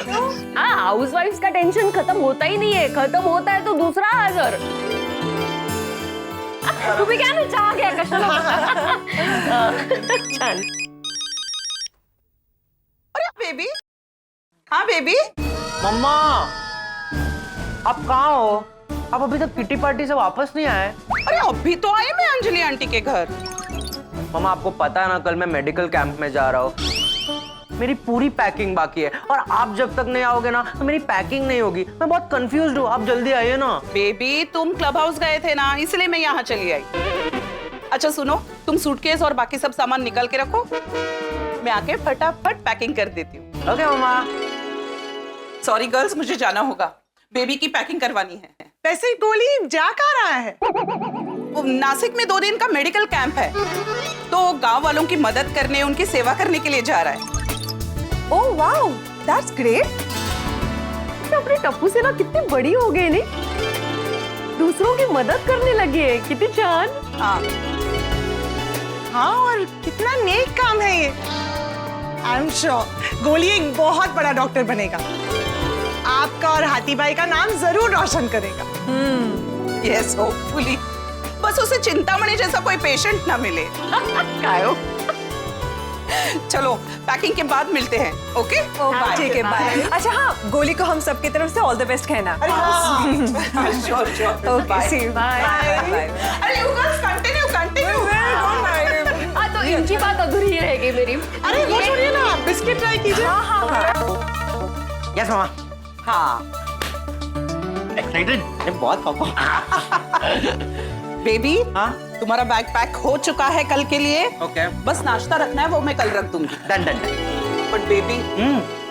हाउसवाइफ्स का टेंशन खत्म होता ही नहीं है, खत्म होता है तो दूसरा हजर। तुम्ही क्या ना चहा घ्या कशाला? छान। अरे बेबी, हाँ बेबी। मम्मा, आप कहाँ हो? आप अभी तक किटी पार्टी से वापस नहीं आए? अरे अभी तो आई मैं अंजलि आंटी के घर। मम्मा, आपको पता है ना कल मैं मेडिकल कैंप में जा रहा हूँ। मेरी पूरी पैकिंग बाकी है, और आप जब तक नहीं आओगे ना तो मेरी पैकिंग नहीं होगी। मैं बहुत कंफ्यूज्ड हूँ, आप जल्दी आइए ना। बेबी, तुम क्लब हाउस गए थे ना, इसलिए मैं यहाँ चली आई। अच्छा सुनो, तुम सूटकेस और बाकी सब सामान निकाल के रखो, मैं आके फटाफट पैकिंग कर देती हूँ। ओके मम्मा। सॉरी गर्ल्स, मुझे जाना होगा, बेबी की पैकिंग करवानी है। वैसे गोली जा कहाँ रहा है? नासिक में 2 दिन का मेडिकल कैंप है, तो गांव वालों की मदद करने, उनकी सेवा करने के लिए जा रहा है। Oh wow, that's great. अपने टप्पू से ना कितनी बड़ी हो गई, नहीं? दूसरों की मदद करने लगी है, कितनी जान। हाँ, और कितना नेक काम है ये। आई एम श्योर गोली एक बहुत बड़ा डॉक्टर बनेगा, आपका और हाथी भाई का नाम जरूर रोशन करेगा। यस होपफुली, बस उसे चिंतामणि जैसा कोई पेशेंट ना मिले। कायो, चलो पैकिंग के बाद मिलते हैं। ओके ठीक है, बाय। अच्छा हाँ, गोली को हम सबकी तरफ से ऑल द बेस्ट कहना। Sure sure. Okay, see you, bye. अरे यू गर्ल्स कंटिन्यू कंटिन्यू। हाँ, तो इनकी बात अधूरी ही रहेगी मेरी। अरे वो छोड़िए ना, बिस्किट ट्राई कीजिए। यस मामा। हाँ एक्साइटेड बहुत पापा। बेबी, हाँ तुम्हारा बैग पैक हो चुका है कल के लिए। ओके बस नाश्ता रखना है, वो मैं कल रख दूंगी। Done done done. But baby,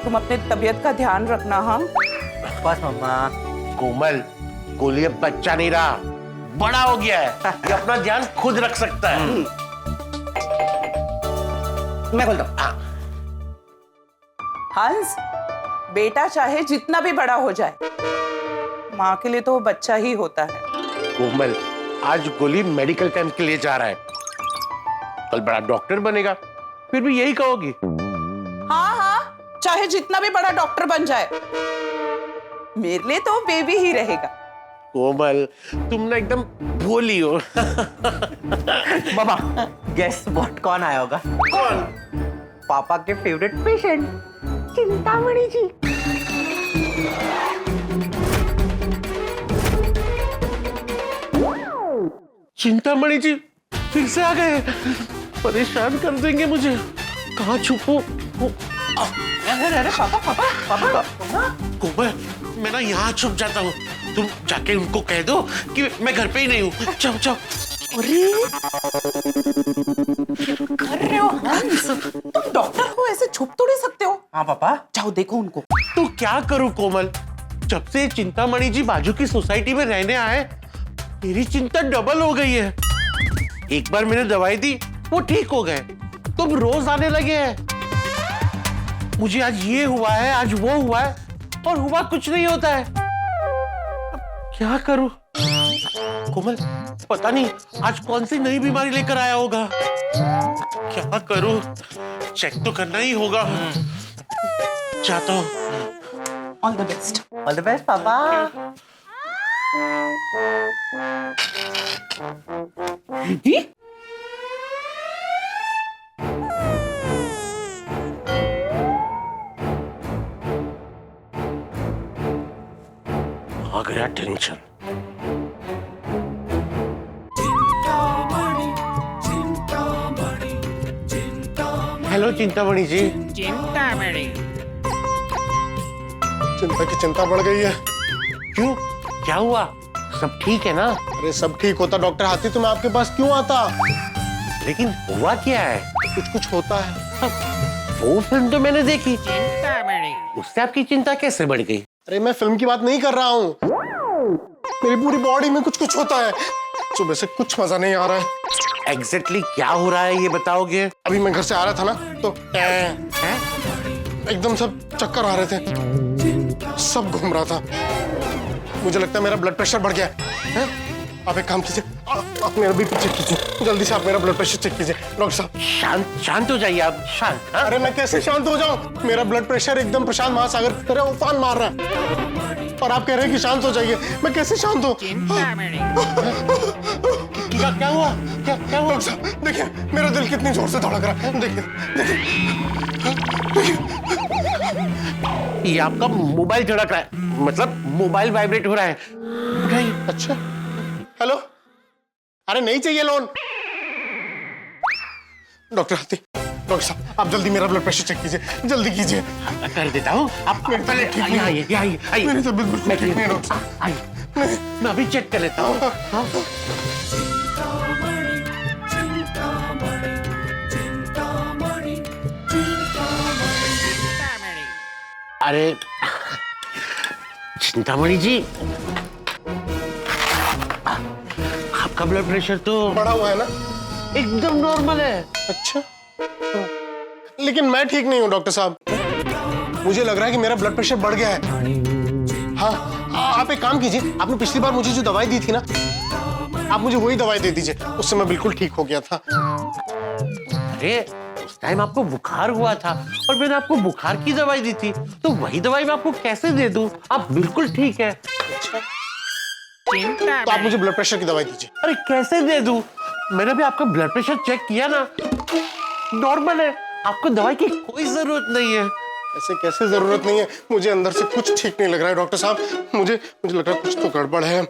तुम अपने तबीयत का ध्यान रखना। हाँ बस मामा। कोमल, गोली अब बच्चा नहीं रहा, बड़ा हो गया है, ये अपना ध्यान खुद रख सकता है। मैं बोलता हूँ। हंस, बेटा चाहे जितना भी बड़ा हो जाए, माँ के लिए तो वो बच्चा ही होता है। कोमल, आज गोली मेडिकल कैंप के लिए जा रहा है, कल बड़ा डॉक्टर बनेगा, फिर भी यही कहोगी। हाँ हाँ, चाहे जितना भी बड़ा डॉक्टर बन जाए, मेरे लिए तो बेबी ही रहेगा। कोमल, तुम ना एकदम भोली हो। मामा गेस व्हाट कौन आया होगा? कौन? पापा के फेवरेट पेशेंट चिंतामणि जी। चिंतामणि जी फिर से आ गए, परेशान कर देंगे मुझे। कहाँ छुपो? अरे पापा पापा पापा। कोमल, मैं ना यहाँ छुप जाता हूँ, तुम जाके उनको कह दो कि मैं घर पे ही नहीं हूँ। जाओ जाओ। अरे कर रहे हो हंस, तुम डॉक्टर हो, ऐसे छुप तो नहीं सकते हो। हाँ पापा। जाओ देखो उनको। तो क्या करूँ कोमल, जब से चिंतामणि जी बाजू की सोसाइटी में रहने आए, मेरी चिंता डबल हो गई है। एक बार मैंने दवाई दी, वो ठीक हो गए, तुम रोज आने लगे हैं। मुझे आज ये हुआ है, आज वो हुआ है, और हुआ कुछ नहीं होता है। अब क्या करूं? कोमल, पता नहीं आज कौन सी नई बीमारी लेकर आया होगा। क्या करूं? चेक तो करना ही होगा। चाहता हूं। All the best. All the best पापा। आ गया टेंशन। हेलो चिंतामणि जी। चिंता की चिंता बढ़ गई है। क्यों, क्या हुआ? सब ठीक है ना? अरे सब ठीक होता डॉक्टर हाथी तो मैं आपके पास क्यों आता? लेकिन हुआ क्या है? कुछ होता है। वो फिल्म तो मैंने देखी, उससे आपकी चिंता कैसे बढ़ गई? अरे मैं फिल्म की बात नहीं कर रहा हूँ, मेरी पूरी बॉडी में कुछ होता है। सुबह से कुछ मजा नहीं आ रहा है। एग्जैक्टली क्या हो रहा है ये बताओगे? अभी मैं घर से आ रहा था ना, तो एकदम सब चक्कर आ रहे थे, सब घूम रहा था। मुझे लगता है मेरा ब्लड प्रेशर बढ़ गया है। आप एक काम कीजिए, आप मेरा बीपी चेक कीजिए, जल्दी से आप मेरा ब्लड प्रेशर चेक कीजिए। डॉक्टर साहब शांत हो जाइए आप, शांत। अरे मैं कैसे शांत हो जाऊं? मेरा ब्लड प्रेशर एकदम प्रशांत महासागर की तरह उफान मार रहा है, और आप कह रहे हैं कि शांत हो जाइए। मैं कैसे शांत हूँ? क्या हुआ? क्या हुआ? डॉक्टर साहब देखिए, मेरा दिल कितनी जोर से धड़क रहा है। देखिए ये आपका मोबाइल झड़क रहा है, मतलब मोबाइल वाइब्रेट हो रहा है। उठाइए। अच्छा, हेलो। अरे नहीं चाहिए लोन। डॉक्टर हाथी, डॉक्टर साहब आप जल्दी मेरा ब्लड प्रेशर चेक कीजिए, जल्दी कीजिए। कर देता हूँ। आप पहले आइए। मेरी तबीयत बिल्कुल ठीक नहीं है डॉक्टर साहब। आइए, मैं अभी चेक कर लेता हूँ। अरे चिंतामणि जी, आपका ब्लड प्रेशर तो बढ़ा हुआ है ना? एकदम नॉर्मल है। अच्छा, लेकिन मैं ठीक नहीं हूँ डॉक्टर साहब, मुझे लग रहा है कि मेरा ब्लड प्रेशर बढ़ गया है। हाँ, आप एक काम कीजिए, आपने पिछली बार मुझे जो दवाई दी थी ना, आप मुझे वही दवाई दे दीजिए, उससे मैं बिल्कुल ठीक हो गया था। अरे उस टाइम आपको बुखार हुआ था और मैंने आपको बुखार की दवाई दी थी, तो वही दवाई मैं आपको कैसे दे दूं? आप बिल्कुल ठीक है। तो आप मुझे ब्लड प्रेशर की दवाई दीजिए। अरे कैसे दे दूं? मैंने भी आपका ब्लड प्रेशर चेक किया ना, नॉर्मल है। आपको दवाई की कोई जरूरत नहीं है। ऐसे कैसे जरूरत नहीं है? मुझे अंदर से कुछ ठीक नहीं लग रहा है डॉक्टर साहब। मुझे लग रहा है कुछ तो गड़बड़ है।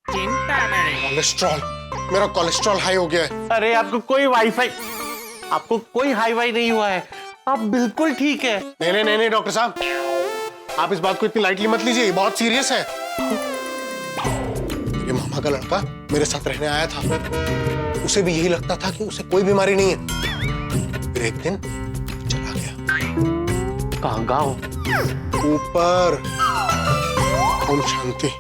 कोलेस्ट्रॉल, मेरा कोलेस्ट्रॉल हाई हो गया है। अरे आपको कोई कोई हाई वाई नहीं हुआ है, आप बिल्कुल ठीक है। नहीं डॉक्टर साहब, आप इस बात को इतनी लाइटली मत लीजिए, ये बहुत सीरियस है। ये मामा का लड़का मेरे साथ रहने आया था, उसे भी यही लगता था कि उसे कोई बीमारी नहीं है। फिर एक दिन चला गया। कहाँ गाँव? ऊपर। ओम शांति।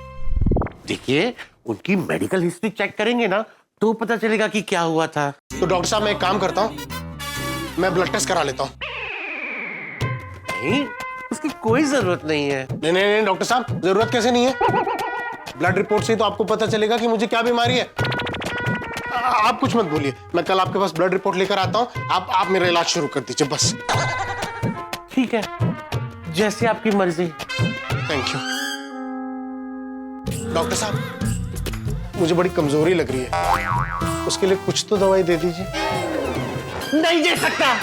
देखिए, उनकी मेडिकल हिस्ट्री चेक करेंगे ना तो पता चलेगा कि क्या हुआ था। तो डॉक्टर साहब मैं एक काम करता हूँ, मैं ब्लड टेस्ट करा लेता हूँ। नहीं, उसकी कोई जरूरत नहीं है। नहीं डॉक्टर साहब, जरूरत कैसे नहीं है? ब्लड रिपोर्ट से ही तो आपको पता चलेगा कि मुझे क्या बीमारी है। आप कुछ मत बोलिए, मैं कल आपके पास ब्लड रिपोर्ट लेकर आता हूँ। आप मेरा इलाज शुरू कर दीजिए बस। ठीक है, जैसे आपकी मर्जी। थैंक यू डॉक्टर साहब, मुझे बड़ी कमजोरी लग रही है, उसके लिए कुछ तो दवाई दे दीजिए। नहीं दे सकता,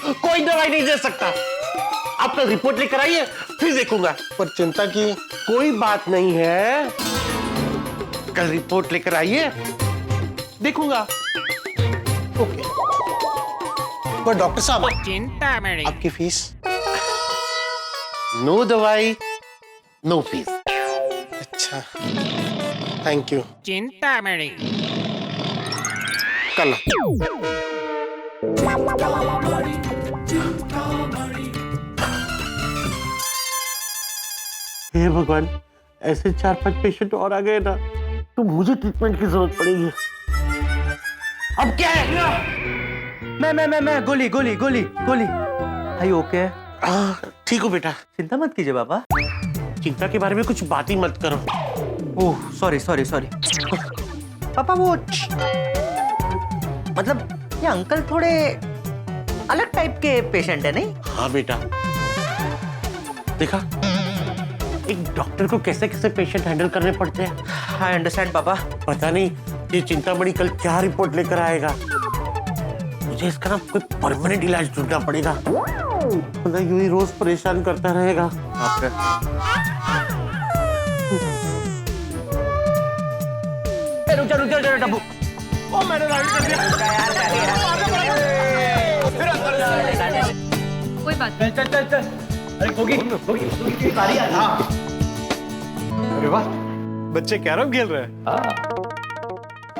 कोई दवाई नहीं दे सकता। आप कल रिपोर्ट लेकर आइए, फिर देखूंगा। पर चिंता की कोई बात नहीं है, कल रिपोर्ट लेकर आइए, देखूंगा। ओके। पर डॉक्टर साहब, आपकी फीस? नो दवाई, नो फीस। अच्छा, थैंक यू। चिंता मेरी। कल। हे भगवान, ऐसे 4-5 पेशेंट और आ गए ना तो मुझे ट्रीटमेंट की जरूरत पड़ेगी। अब क्या है? मैं गोली। भाई ओके? ठीक हो बेटा, चिंता मत कीजिए बाबा। चिंता के बारे में कुछ बात ही मत करो। Oh sorry. पापा वो मतलब ये अंकल थोड़े अलग टाइप के पेशेंट है नहीं? हाँ बेटा, देखा एक डॉक्टर को कैसे कैसे पेशेंट हैंडल करने पड़ते हैं। आई अंडरस्टैंड पापा। पता नहीं ये चिंतामणि कल क्या रिपोर्ट लेकर आएगा। मुझे इसका ना कोई परमानेंट इलाज ढूंढना पड़ेगा, मतलब यूं ही रोज परेशान करता रहेगा। रुक जा डब्बू। ओ मैंने राइड कर दिया। फिर अंदर जा। कोई बात नहीं। चल। अरे होगी बारी आ। हाँ। अरे वाह, बच्चे कैरम खेल रहे हैं।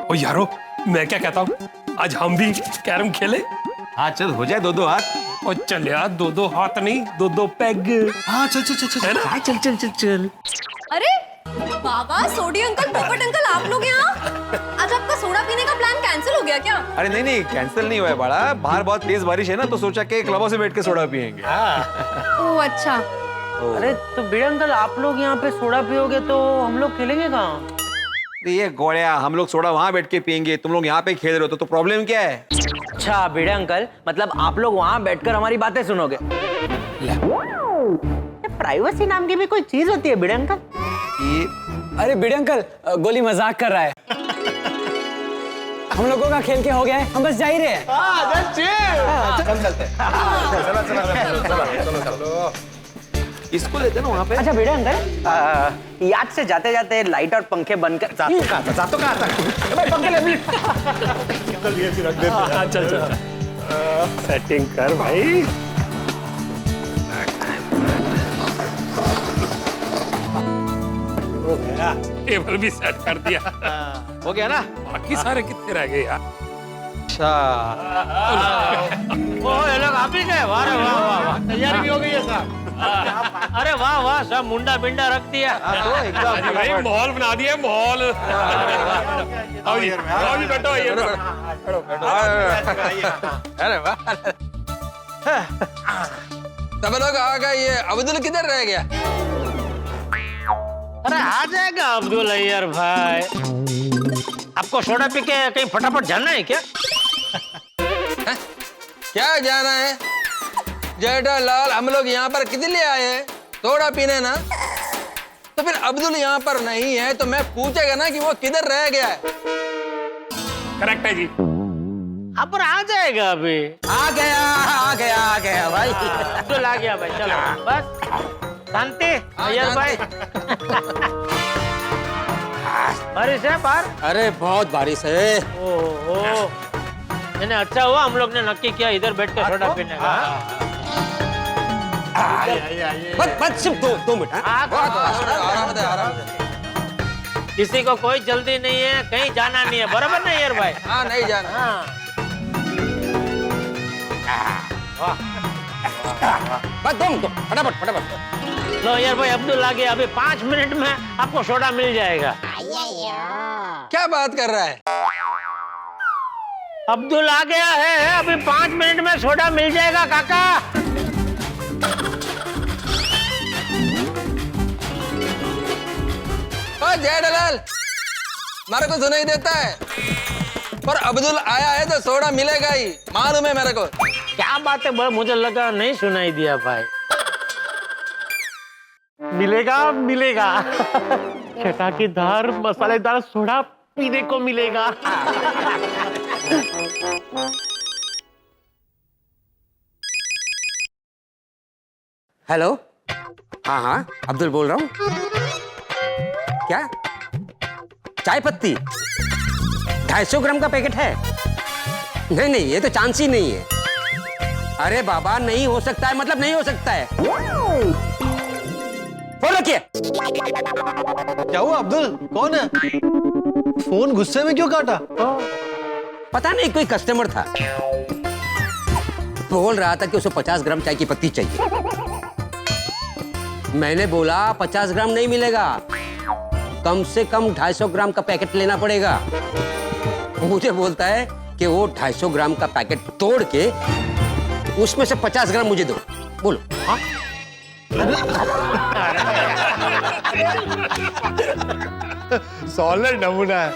ओ यारो, मैं क्या कहता हूँ, आज हम भी कैरम खेले। हाँ चल, हो जाए 2-2 हाथ। और चल यार, 2-2 हाथ नहीं, 2-2 पैग। हाँ चल है ना? चल। अरे बाबा, सोडी अंकल, पोपट अंकल, आप लोग यहाँ? आज आपका सोडा पीने का प्लान कैंसिल हो गया क्या? अरे नहीं, कैंसिल नहीं हुआ है बड़ा। बाहर बहुत तेज बारिश है ना, तो सोचा कि क्लबों से बैठ के सोडा पियेंगे। ओह अच्छा। अरे तो बड़े अंकल, आप लोग यहाँ पे सोडा पियोगे तो हम लोग खेलेंगे कहाँ? ये गोड़िया, हम लोग सोडा वहां बैठ के पियेंगे, तुम लोग यहाँ पे खेल रहे हो तो प्रॉब्लम क्या है? अच्छा भिड़े अंकल, मतलब आप लोग वहाँ बैठकर हमारी बातें सुनोगे? प्राइवेसी नाम की भी कोई चीज होती है भिड़े अंकल? अरे भिड़े अंकल, गोली मजाक कर रहा है। हम लोगों का खेल के हो गया है, हम बस जा ही रहे हैं। चलो। इसको लेते ना वहाँ पे। अच्छा भिड़े अंकल, याद से जाते जाते लाइट और पंखे बंद कर। जातो कहाँ था? पंखे ले। चल। सेटिंग कर भाई। टेबल भी सेट कर दिया। हो गया ना? बाकी सारे कितने रह गए यार? अच्छा। ये लोग आप ही गए? वाह, तैयारी भी हो गई है साहब। अरे वाह, सब मुंडा बिंडा रख दिया। तो एकदम भाई माहौल बना दिया, माहौल। आओ जी बैठो। अरे वाह, सब लोग आ गए। ये अब्दुल किधर रह गया? अरे आ जाएगा अब्दुल अय्यर भाई। आपको सोडा पी के कहीं फटाफट जाना है क्या? क्या जाना है जेठालाल? हम लोग यहाँ पर किस लिए आए हैं? सोडा पीने ना। तो फिर अब्दुल यहाँ पर नहीं है तो मैं पूछेगा ना कि वो किधर रह गया है। करेक्ट है जी। अब आ जाएगा अभी। आ गया भाई। अब्दुल आ गया भाई, चलो बस शांति। अय्यर भाई बारिश है बाहर? अरे बहुत बारिश है। ओहो, मैंने अच्छा हुआ हम लोग ने नक्की किया इधर बैठ के सोडा पीने का। बस सिर्फ दो मिनट। आराम से। किसी को कोई जल्दी नहीं है, कहीं जाना नहीं है, बराबर नहीं यार भाई? हाँ नहीं जाना। बस दो फटाफट। लो यार भाई, अब्दुल आ गया। अभी 5 मिनट में आपको सोडा मिल जाएगा। क्या बात कर रहा है? अब्दुल आ गया है, अभी 5 मिनट में सोडा मिल जाएगा काका। जेठालाल, मेरे को सुनाई देता है, पर अब्दुल आया है तो सोडा मिलेगा ही, मालूम है मेरे को। क्या बात है, मुझे लगा नहीं सुनाई दिया भाई। मिलेगा चटाकेदार मसालेदार सोडा पीने को मिलेगा। हेलो, हाँ अब्दुल बोल रहा हूँ। क्या चाय पत्ती 250 ग्राम का पैकेट है? नहीं, ये तो चांस ही नहीं है। अरे बाबा, नहीं हो सकता है, मतलब नहीं हो सकता है। फोन रखिए। क्या हुआ अब्दुल, कौन है? फोन गुस्से में क्यों काटा? पता नहीं, कोई कस्टमर था, बोल रहा था कि उसे 50 ग्राम चाय की पत्ती चाहिए। मैंने बोला 50 ग्राम नहीं मिलेगा, कम से कम 250 ग्राम का पैकेट लेना पड़ेगा। मुझे बोलता है कि वो 250 ग्राम का पैकेट तोड़ के उसमें से 50 ग्राम मुझे दो। बोलो। हाँ? सॉलिड नमूना है।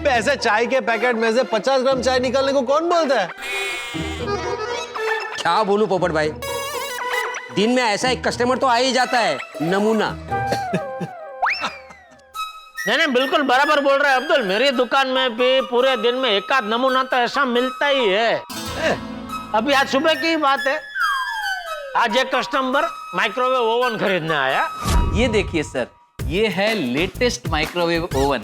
ऐसे चाय के पैकेट में से 50 ग्राम चाय निकालने को कौन बोलता है? क्या बोलूं पोपट भाई, दिन में ऐसा एक कस्टमर तो आ ही जाता है, नमूना। नहीं, बिल्कुल बराबर बोल रहा है अब्दुल। मेरी दुकान में भी पूरे दिन में एक आध नमूना तो ऐसा मिलता ही है। अभी आज सुबह की बात है, आज एक कस्टमर माइक्रोवेव ओवन खरीदने आया। ये देखिए सर, ये है लेटेस्ट माइक्रोवेव ओवन।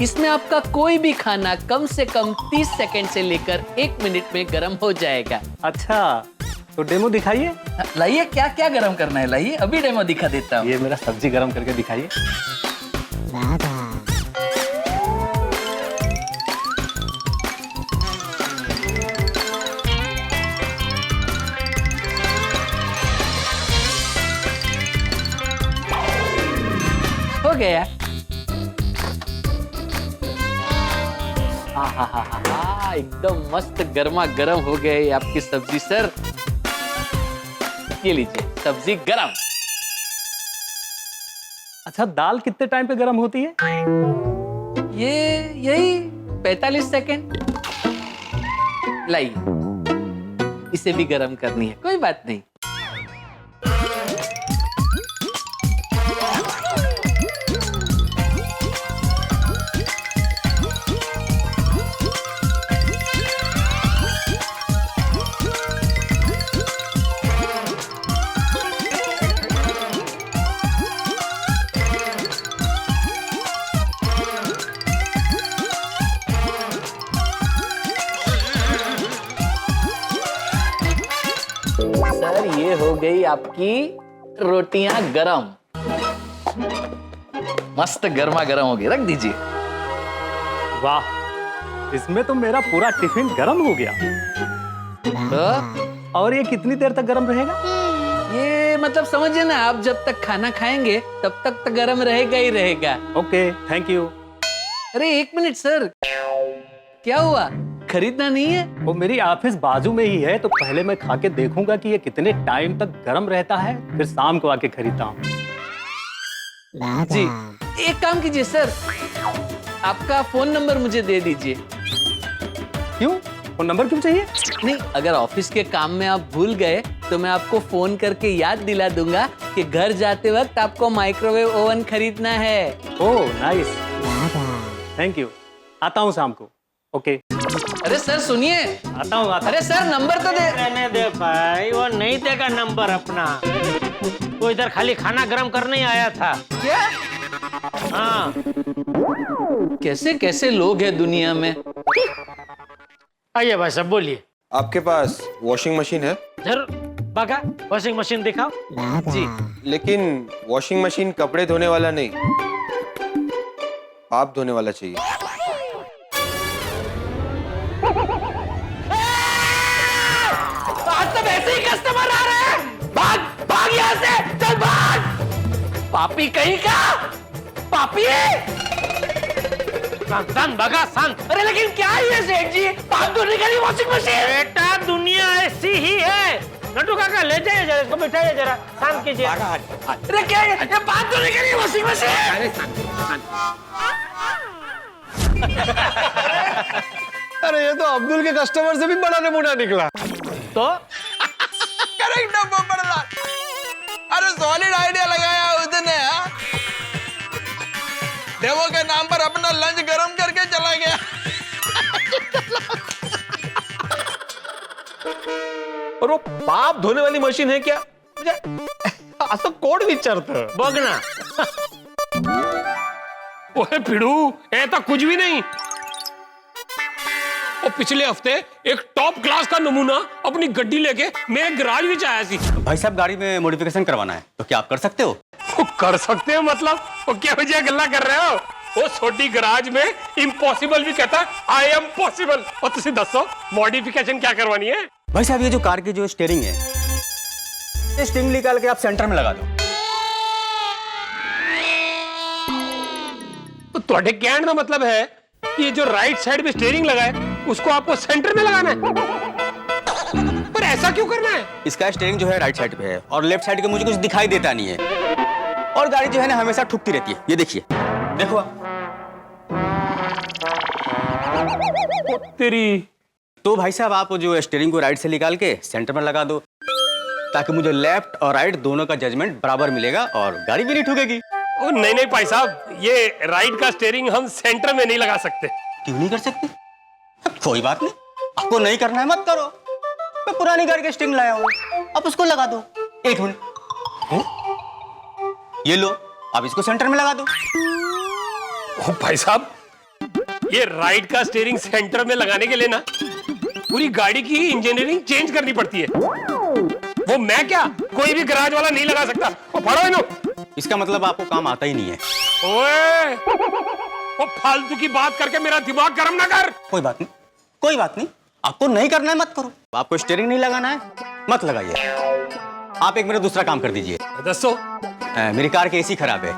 इसमें आपका कोई भी खाना कम से कम 30 सेकंड से लेकर 1 मिनट में गर्म हो जाएगा। अच्छा, तो डेमो दिखाइए। लाइए, क्या क्या गर्म करना है लाइए, अभी डेमो दिखा देता हूँ। ये मेरा सब्जी गर्म करके दिखाइए। हो गया। हाँ, एकदम मस्त गर्मा गर्म हो गए आपकी सब्जी सर। ये लीजिए सब्जी गरम। अच्छा, दाल कितने टाइम पे गर्म होती है? ये यही 45 सेकंड। लाइए, इसे भी गरम करनी है, कोई बात नहीं। सर, ये हो गई आपकी रोटियां गरम, मस्त गर्मा गर्म हो गई, रख दीजिए। वाह, इसमें तो मेरा पूरा टिफिन गरम हो गया। तो और ये कितनी देर तक गरम रहेगा? ये मतलब समझिए ना, आप जब तक खाना खाएंगे तब तक तो गरम रहेगा ही रहेगा। Okay, thank you. अरे 1 मिनट सर, क्या हुआ, खरीदना नहीं है? वो मेरी ऑफिस बाजू में ही है, तो पहले मैं खा के देखूंगा कि ये कितने टाइम तक गर्म रहता है, फिर शाम को आके खरीदता हूँ। जी, एक काम कीजिए सर, आपका फोन नंबर मुझे दे दीजिए। क्यों? फोन नंबर क्यों चाहिए? नहीं, अगर ऑफिस के काम में आप भूल गए तो तो मैं आपको फोन करके याद दिला दूंगा कि घर जाते वक्त आपको माइक्रोवेव ओवन खरीदना है। Oh nice, thank you. आता हूँ शाम को। ओके। अरे सर सुनिए, आता हूँ। अरे सर नंबर तो दे। रहने दे भाई, वो नहीं देगा नंबर अपना। वो इधर खाली खाना गर्म करने ही आया था। क्या? हाँ। कैसे कैसे लोग हैं दुनिया में। आइए भाई साहब बोलिए। आपके पास वॉशिंग मशीन है? जरूर। बाका वॉशिंग मशीन दिखाओ। जी। लेकिन वॉशिंग मशीन कपड़े धोने वाला नहीं, आप धोने वाला चाहिए। आज तो वैसे ही कस्टमर आ रहे हैं। भाग भाग यहाँ से, चल भाग। पापी कहीं का, पापी है। शांत बगा शांत। अरे लेकिन क्या है ये सेठ जी, बात धोने के लिए वॉशिंग मशीन? बेटा दुनिया ऐसी ही है। नटू काका ले जाइए जरा, इसको बिठाइए जरा, शांत कीजिए। अरे क्या है ये, बात धोने के लिए वॉशिंग मशीन? अरे ये तो अब्दुल के कस्टमर से भी बड़ा नमूना निकला। तो करेक्ट है पोपटलाल। अरे सॉलिड आइडिया लगाया उसने। डेवो के नाम पर अपना लंच गरम करके चला गया। और वो पाप धोने वाली मशीन है क्या? असं कोण विचारतं? बघ ना। ओए भिड़ू, ये तो कुछ भी नहीं। और पिछले हफ्ते एक टॉप क्लास का नमूना अपनी गड्डी लेके मेरे गैराज में आया सी। भाई साहब गाड़ी में मॉडिफिकेशन करवाना है, तो क्या आप कर सकते हो? कर सकते हैं मतलब? वो क्या वजह गल्ला कर रहे हो? वो छोटी गराज में इम्पॉसिबल भी कहता है आई एम पॉसिबल। और तुसी दसो मॉडिफिकेशन क्या करवानी है? भाई साहब ये जो कार की जो स्टीयरिंग है, ये स्टीयरिंग निकाल के आप सेंटर में लगा दो। तो ਤੁਹਾਡੇ कहने का मतलब है कि ये जो राइट साइड में स्टीयरिंग लगा है उसको आपको सेंटर में लगाना है। पर ऐसा क्यों करना है? इसका स्टीयरिंग जो है राइट साइड पे है और लेफ्ट साइड के मुझे कुछ दिखाई देता नहीं है, और गाड़ी जो है ना हमेशा ठुकती रहती है। ये देखिए, देखो आप। तेरी तो भाई साहब आप जो स्टीयरिंग को राइट से निकाल के सेंटर में लगा दो, ताकि मुझे लेफ्ट और राइट दोनों का जजमेंट बराबर मिलेगा और गाड़ी भी नहीं ठुकेगी। ओ नहीं नहीं भाई साहब, ये राइट का स्टीयरिंग हम सेंटर में नहीं लगा सकते। क्यों नहीं कर सकते? कोई बात नहीं, आपको नहीं करना है मत करो। मैं पुरानी गाड़ी का स्टीयरिंग लाया हूँ, आप उसको लगा दो। एक मिनट, ये लो, आप इसको सेंटर में लगा दो। ओ भाई साहब, ये राइट का स्टीयरिंग सेंटर में लगाने के लिए ना पूरी गाड़ी की इंजीनियरिंग चेंज करनी पड़ती है। वो मैं क्या, कोई भी गैराज वाला नहीं लगा सकता। वो पढ़ो इनो। इसका मतलब आपको काम आता ही नहीं है। ओए, वो फालतू की बात करके मेरा दिमाग गर्म ना कर। कोई बात नहीं, कोई बात नहीं, आपको नहीं करना है मत करो। आपको स्टीयरिंग नहीं लगाना है मत लगाइए। आप एक मेरा दूसरा काम कर दीजिए। दसो। मेरी कार की एसी खराब है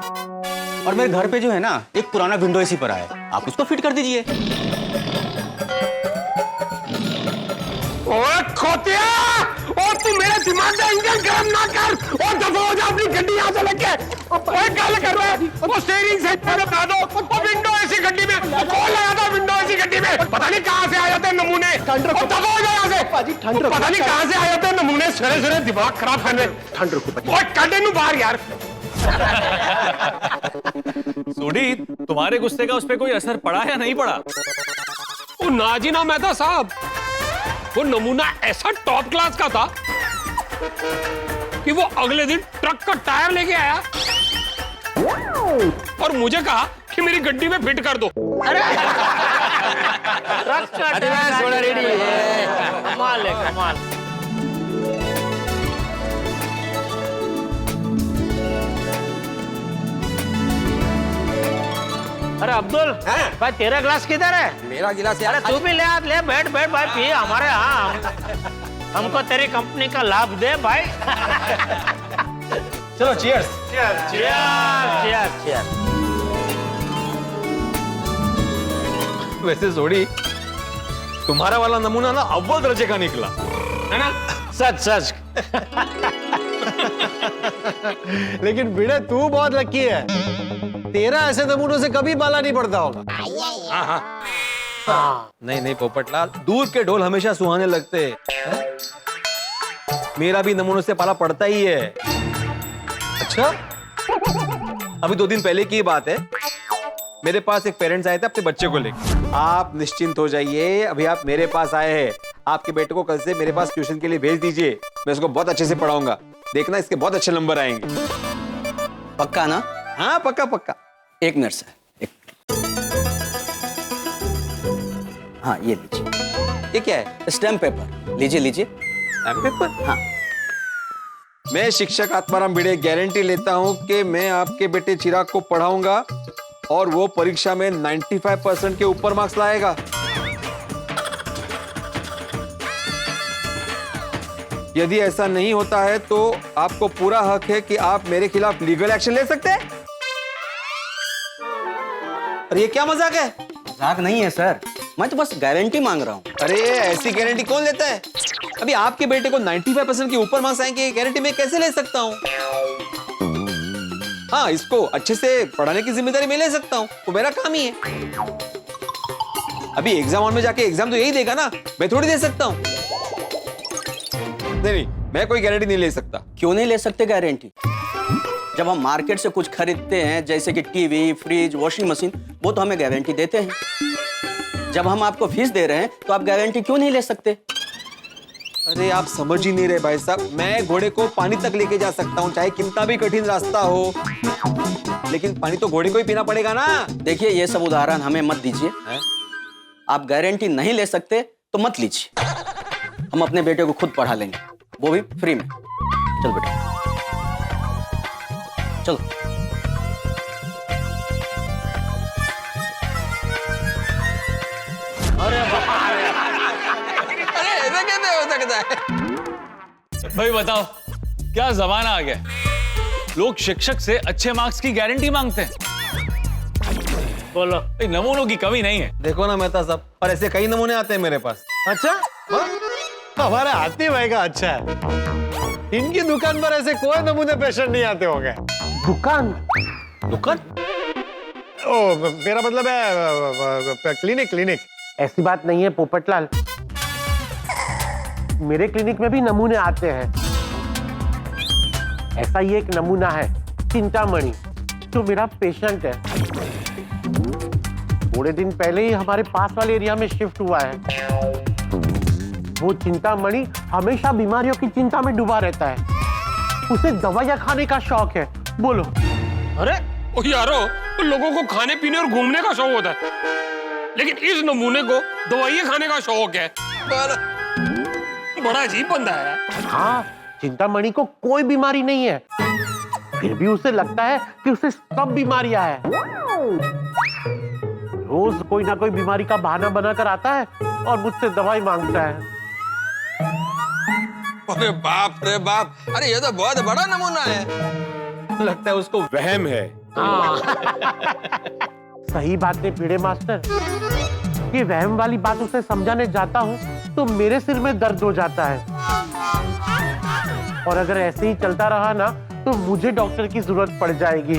और मेरे घर पे जो है ना एक पुराना विंडो एसी पड़ा है, आप उसको फिट कर दीजिए। ओए खोतिया, और तू मेरे दिमाग का इंजन गर्म ना कर और दफा हो जा अपनी गड्डी यहाँ से लेके। ओए क्या कर रहा है? वो स्टीयरिंग सेट पे लगा दो। वो विंडो ऐसी गड्डी में कौन लगा था? विंडो ऐसी गड्डी में पता नहीं कहाँ से आ जाते हैं नमूने। और दफा हो जा यहाँ से। पता नहीं कहाँ से आ जाते हैं नमूने, सरे सरे दिमाग खराब करने। ठंड रखो। ओए काटे नू बाहर यार। सोडी, तुम्हारे गुस्से का उस पर कोई असर पड़ा या नहीं पड़ा? वो नाजीना मेहता साहब, वो नमूना ऐसा टॉप क्लास का था कि वो अगले दिन ट्रक का टायर लेके आया और मुझे कहा कि मेरी गड्डी में फिट कर दो। अरे सोडा रेडी है। कमाल है, कमाल। अरे अब्दुल, भाई तेरा ग्लास किधर है? मेरा गिलास यार। अरे तू भी ले आ, ले बैठ बैठ भाई, पी हमारे यहाँ। हमको तेरी कंपनी का लाभ दे भाई। चलो चीयर्स। Cheers cheers cheers. वैसे सोडी, तुम्हारा वाला नमूना ना अव्वल दर्जे का निकला है ना? सच सच। लेकिन भिड़े तू बहुत लकी है, तेरा ऐसे नमूनों से कभी बाला नहीं पड़ता होगा। नहीं नहीं पोपटलाल, दूर के ढोल हमेशा सुहाने लगते हैं। मेरा भी नमूनों से पाला पड़ता ही है। अच्छा, अभी 2 दिन पहले की बात है, मेरे पास एक पेरेंट्स आए थे अपने बच्चे को लेकर। आप निश्चिंत हो जाइए, अभी आप मेरे पास आए हैं, आपके बेटे को कल से मेरे पास ट्यूशन के लिए भेज दीजिए। मैं उसको बहुत अच्छे से पढ़ाऊंगा, देखना इसके बहुत अच्छे नंबर आएंगे। पक्का ना? हाँ पक्का पक्का। 1 मिनट सर, हाँ ये लीजिए। ये क्या है? स्टैम्प पेपर लीजिए लीजिए। Stamp paper? हाँ। मैं शिक्षक आत्माराम भिड़े गारंटी लेता हूं कि मैं आपके बेटे चिराग को पढ़ाऊंगा और वो परीक्षा में 95% के ऊपर मार्क्स लाएगा। यदि ऐसा नहीं होता है तो आपको पूरा हक है कि आप मेरे खिलाफ लीगल एक्शन ले सकते हैं। अरे ये क्या मजाक है? मजाक नहीं है सर, मैं तो बस गारंटी मांग रहा हूँ। अरे ऐसी गारंटी कौन लेता है? अभी आपके बेटे को 95% के ऊपर मार्क्स आएंगे, गारंटी मैं कैसे ले सकता हूँ? हाँ, इसको अच्छे से पढ़ाने की जिम्मेदारी मैं ले सकता हूँ, वो मेरा काम ही है। अभी एग्जाम हॉल में जाके एग्जाम तो यही देगा ना, मैं थोड़ी दे सकता हूँ। नहीं, मैं कोई गारंटी नहीं ले सकता। क्यों नहीं ले सकते गारंटी? जब हम मार्केट से कुछ खरीदते हैं जैसे कि टीवी, फ्रिज, वॉशिंग मशीन, वो तो हमें गारंटी देते हैं। जब हम आपको फीस दे रहे हैं तो आप गारंटी क्यों नहीं ले सकते? अरे आप समझ ही नहीं रहे भाई साहब, मैं घोड़े को पानी तक लेके जा सकता हूँ चाहे कितना भी कठिन रास्ता हो, लेकिन पानी तो घोड़े को ही पीना पड़ेगा ना। देखिए ये सब उदाहरण हमें मत दीजिए। आप गारंटी नहीं ले सकते तो मत लीजिए, हम अपने बेटे को खुद पढ़ा लेंगे, वो भी फ्री में। चल बेटा चलो। अरे ऐसा कैसे हो सकता है? भाई बताओ, क्या जमाना आ गया, लोग शिक्षक से अच्छे मार्क्स की गारंटी मांगते हैं। बोलो, नमूनों की कमी नहीं है। देखो ना मेहता साहब, पर ऐसे कई नमूने आते हैं मेरे पास। अच्छा, हमारे हाथी भाई का अच्छा है, इनकी दुकान पर ऐसे कोई नमूने पेशेंट नहीं आते होंगे। दुकान? दुकान? ओ मेरा मतलब है क्लिनिक। क्लिनिक ऐसी बात नहीं है पोपटलाल, मेरे क्लिनिक में भी नमूने आते हैं। ऐसा ही एक नमूना है चिंतामणि, जो मेरा पेशेंट है। थोड़े दिन पहले ही हमारे पास वाले एरिया में शिफ्ट हुआ है। वो चिंतामणि हमेशा बीमारियों की चिंता में डूबा रहता है, उसे दवाइयां खाने का शौक है। बोलो। अरे ओ यारो, लोगों को खाने पीने और घूमने का शौक होता है, लेकिन इस नमूने को दवाइयां खाने का शौक है। बड़ा अजीब बंदा है। हाँ, चिंतामणि को कोई बीमारी नहीं है, फिर भी उसे लगता है कि उसे सब बीमारियां हैं। रोज कोई ना कोई बीमारी का बहाना बनाकर आता है और मुझसे दवाई मांगता है। अरे बाप रे बाप, अरे ये तो बहुत बड़ा नमूना है। लगता है उसको वहम है। सही बात है भिड़े मास्टर, ये वहम वाली बात उसे समझाने जाता हूँ तो मेरे सिर में दर्द हो जाता है, और अगर ऐसे ही चलता रहा ना तो मुझे डॉक्टर की जरूरत पड़ जाएगी।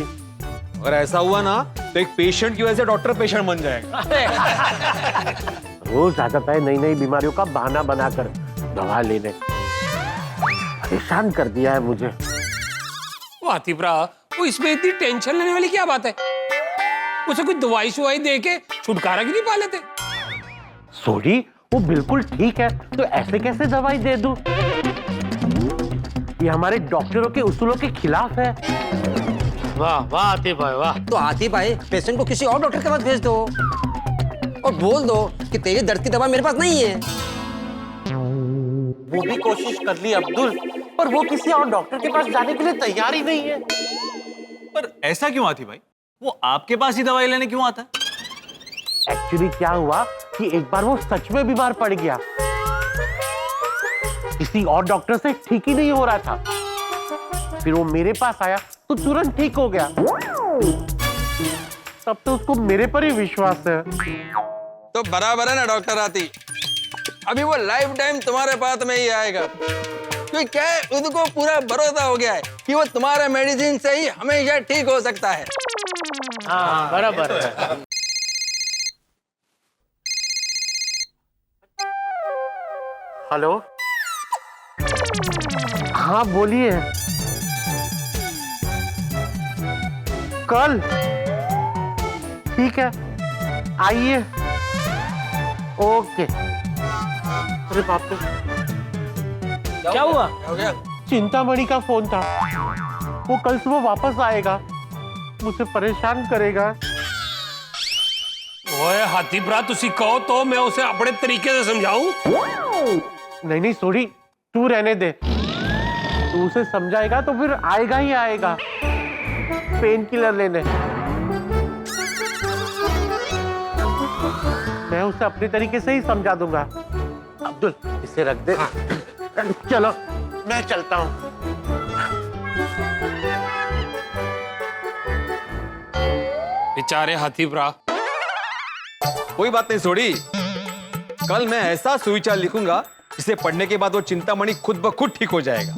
अगर ऐसा हुआ ना तो एक पेशेंट की वजह से डॉक्टर पेशेंट बन जाएगा। रोज आ जाता है नई नई बीमारियों का बहाना बनाकर दवा लेने, परेशान कर दिया है मुझे। वो आतिफरा, वो इसमें इतनी टेंशन लेने वाली क्या बात है? उसे कोई दवाई शुवाई दे के छुटकारा क्यों नहीं पा लेते? सोडी, वो बिल्कुल ठीक है, तो ऐसे कैसे दवाई दे दूं? ये हमारे डॉक्टरों के उसूलों के खिलाफ है। वाह वाह आतिफ भाई वाह। तो आतिफ भाई, पेशेंट को किसी और डॉक्टर के पास भेज दो और बोल दो कि तेरे दर्द की दवा मेरे पास नहीं है। वो भी कोशिश कर ली अब्दुल, पर वो किसी और डॉक्टर के पास जाने के लिए तैयार ही नहीं है। पर ऐसा क्यों आतिफ भाई, वो आपके पास ही दवाई लेने क्यों आता है? एक्चुअली क्या हुआ कि एक बार वो सच में बीमार पड़ गया, किसी और डॉक्टर से ठीक ही नहीं हो रहा था, फिर वो मेरे पास आया तो तुरंत ठीक हो गया। तब तो उसको मेरे पर ही विश्वास है। तो बराबर है ना डॉक्टर आती, अभी वो लाइफ टाइम तुम्हारे पास में ही आएगा, क्योंकि क्या है, उसको पूरा भरोसा हो गया है कि वो तुम्हारे मेडिसिन से ही हमेशा ठीक हो सकता है। हाँ बराबर है। हेलो हाँ बोलिए। कल ठीक है, आइए। ओके। अरे बाप रे, क्या हुआ? हो गया? चिंतामणि का फोन था। वो कल सुबह वापस आएगा, मुझे परेशान करेगा। ओए हाथीप्रा, तुसी कहो तो मैं उसे अपने तरीके से समझाऊं। नहीं नहीं सॉरी, तू रहने दे। तू उसे समझाएगा तो फिर आएगा ही आएगा पेन किलर लेने। मैं उसे अपने तरीके से ही समझा दूंगा। अब्दुल, इसे रख दे। चलो मैं चलता हूँ। बेचारे हाथीप्रा। कोई बात नहीं सोडी, कल मैं ऐसा सुविचार लिखूंगा जिसे पढ़ने के बाद वो चिंतामणि खुद ब खुद ठीक हो जाएगा।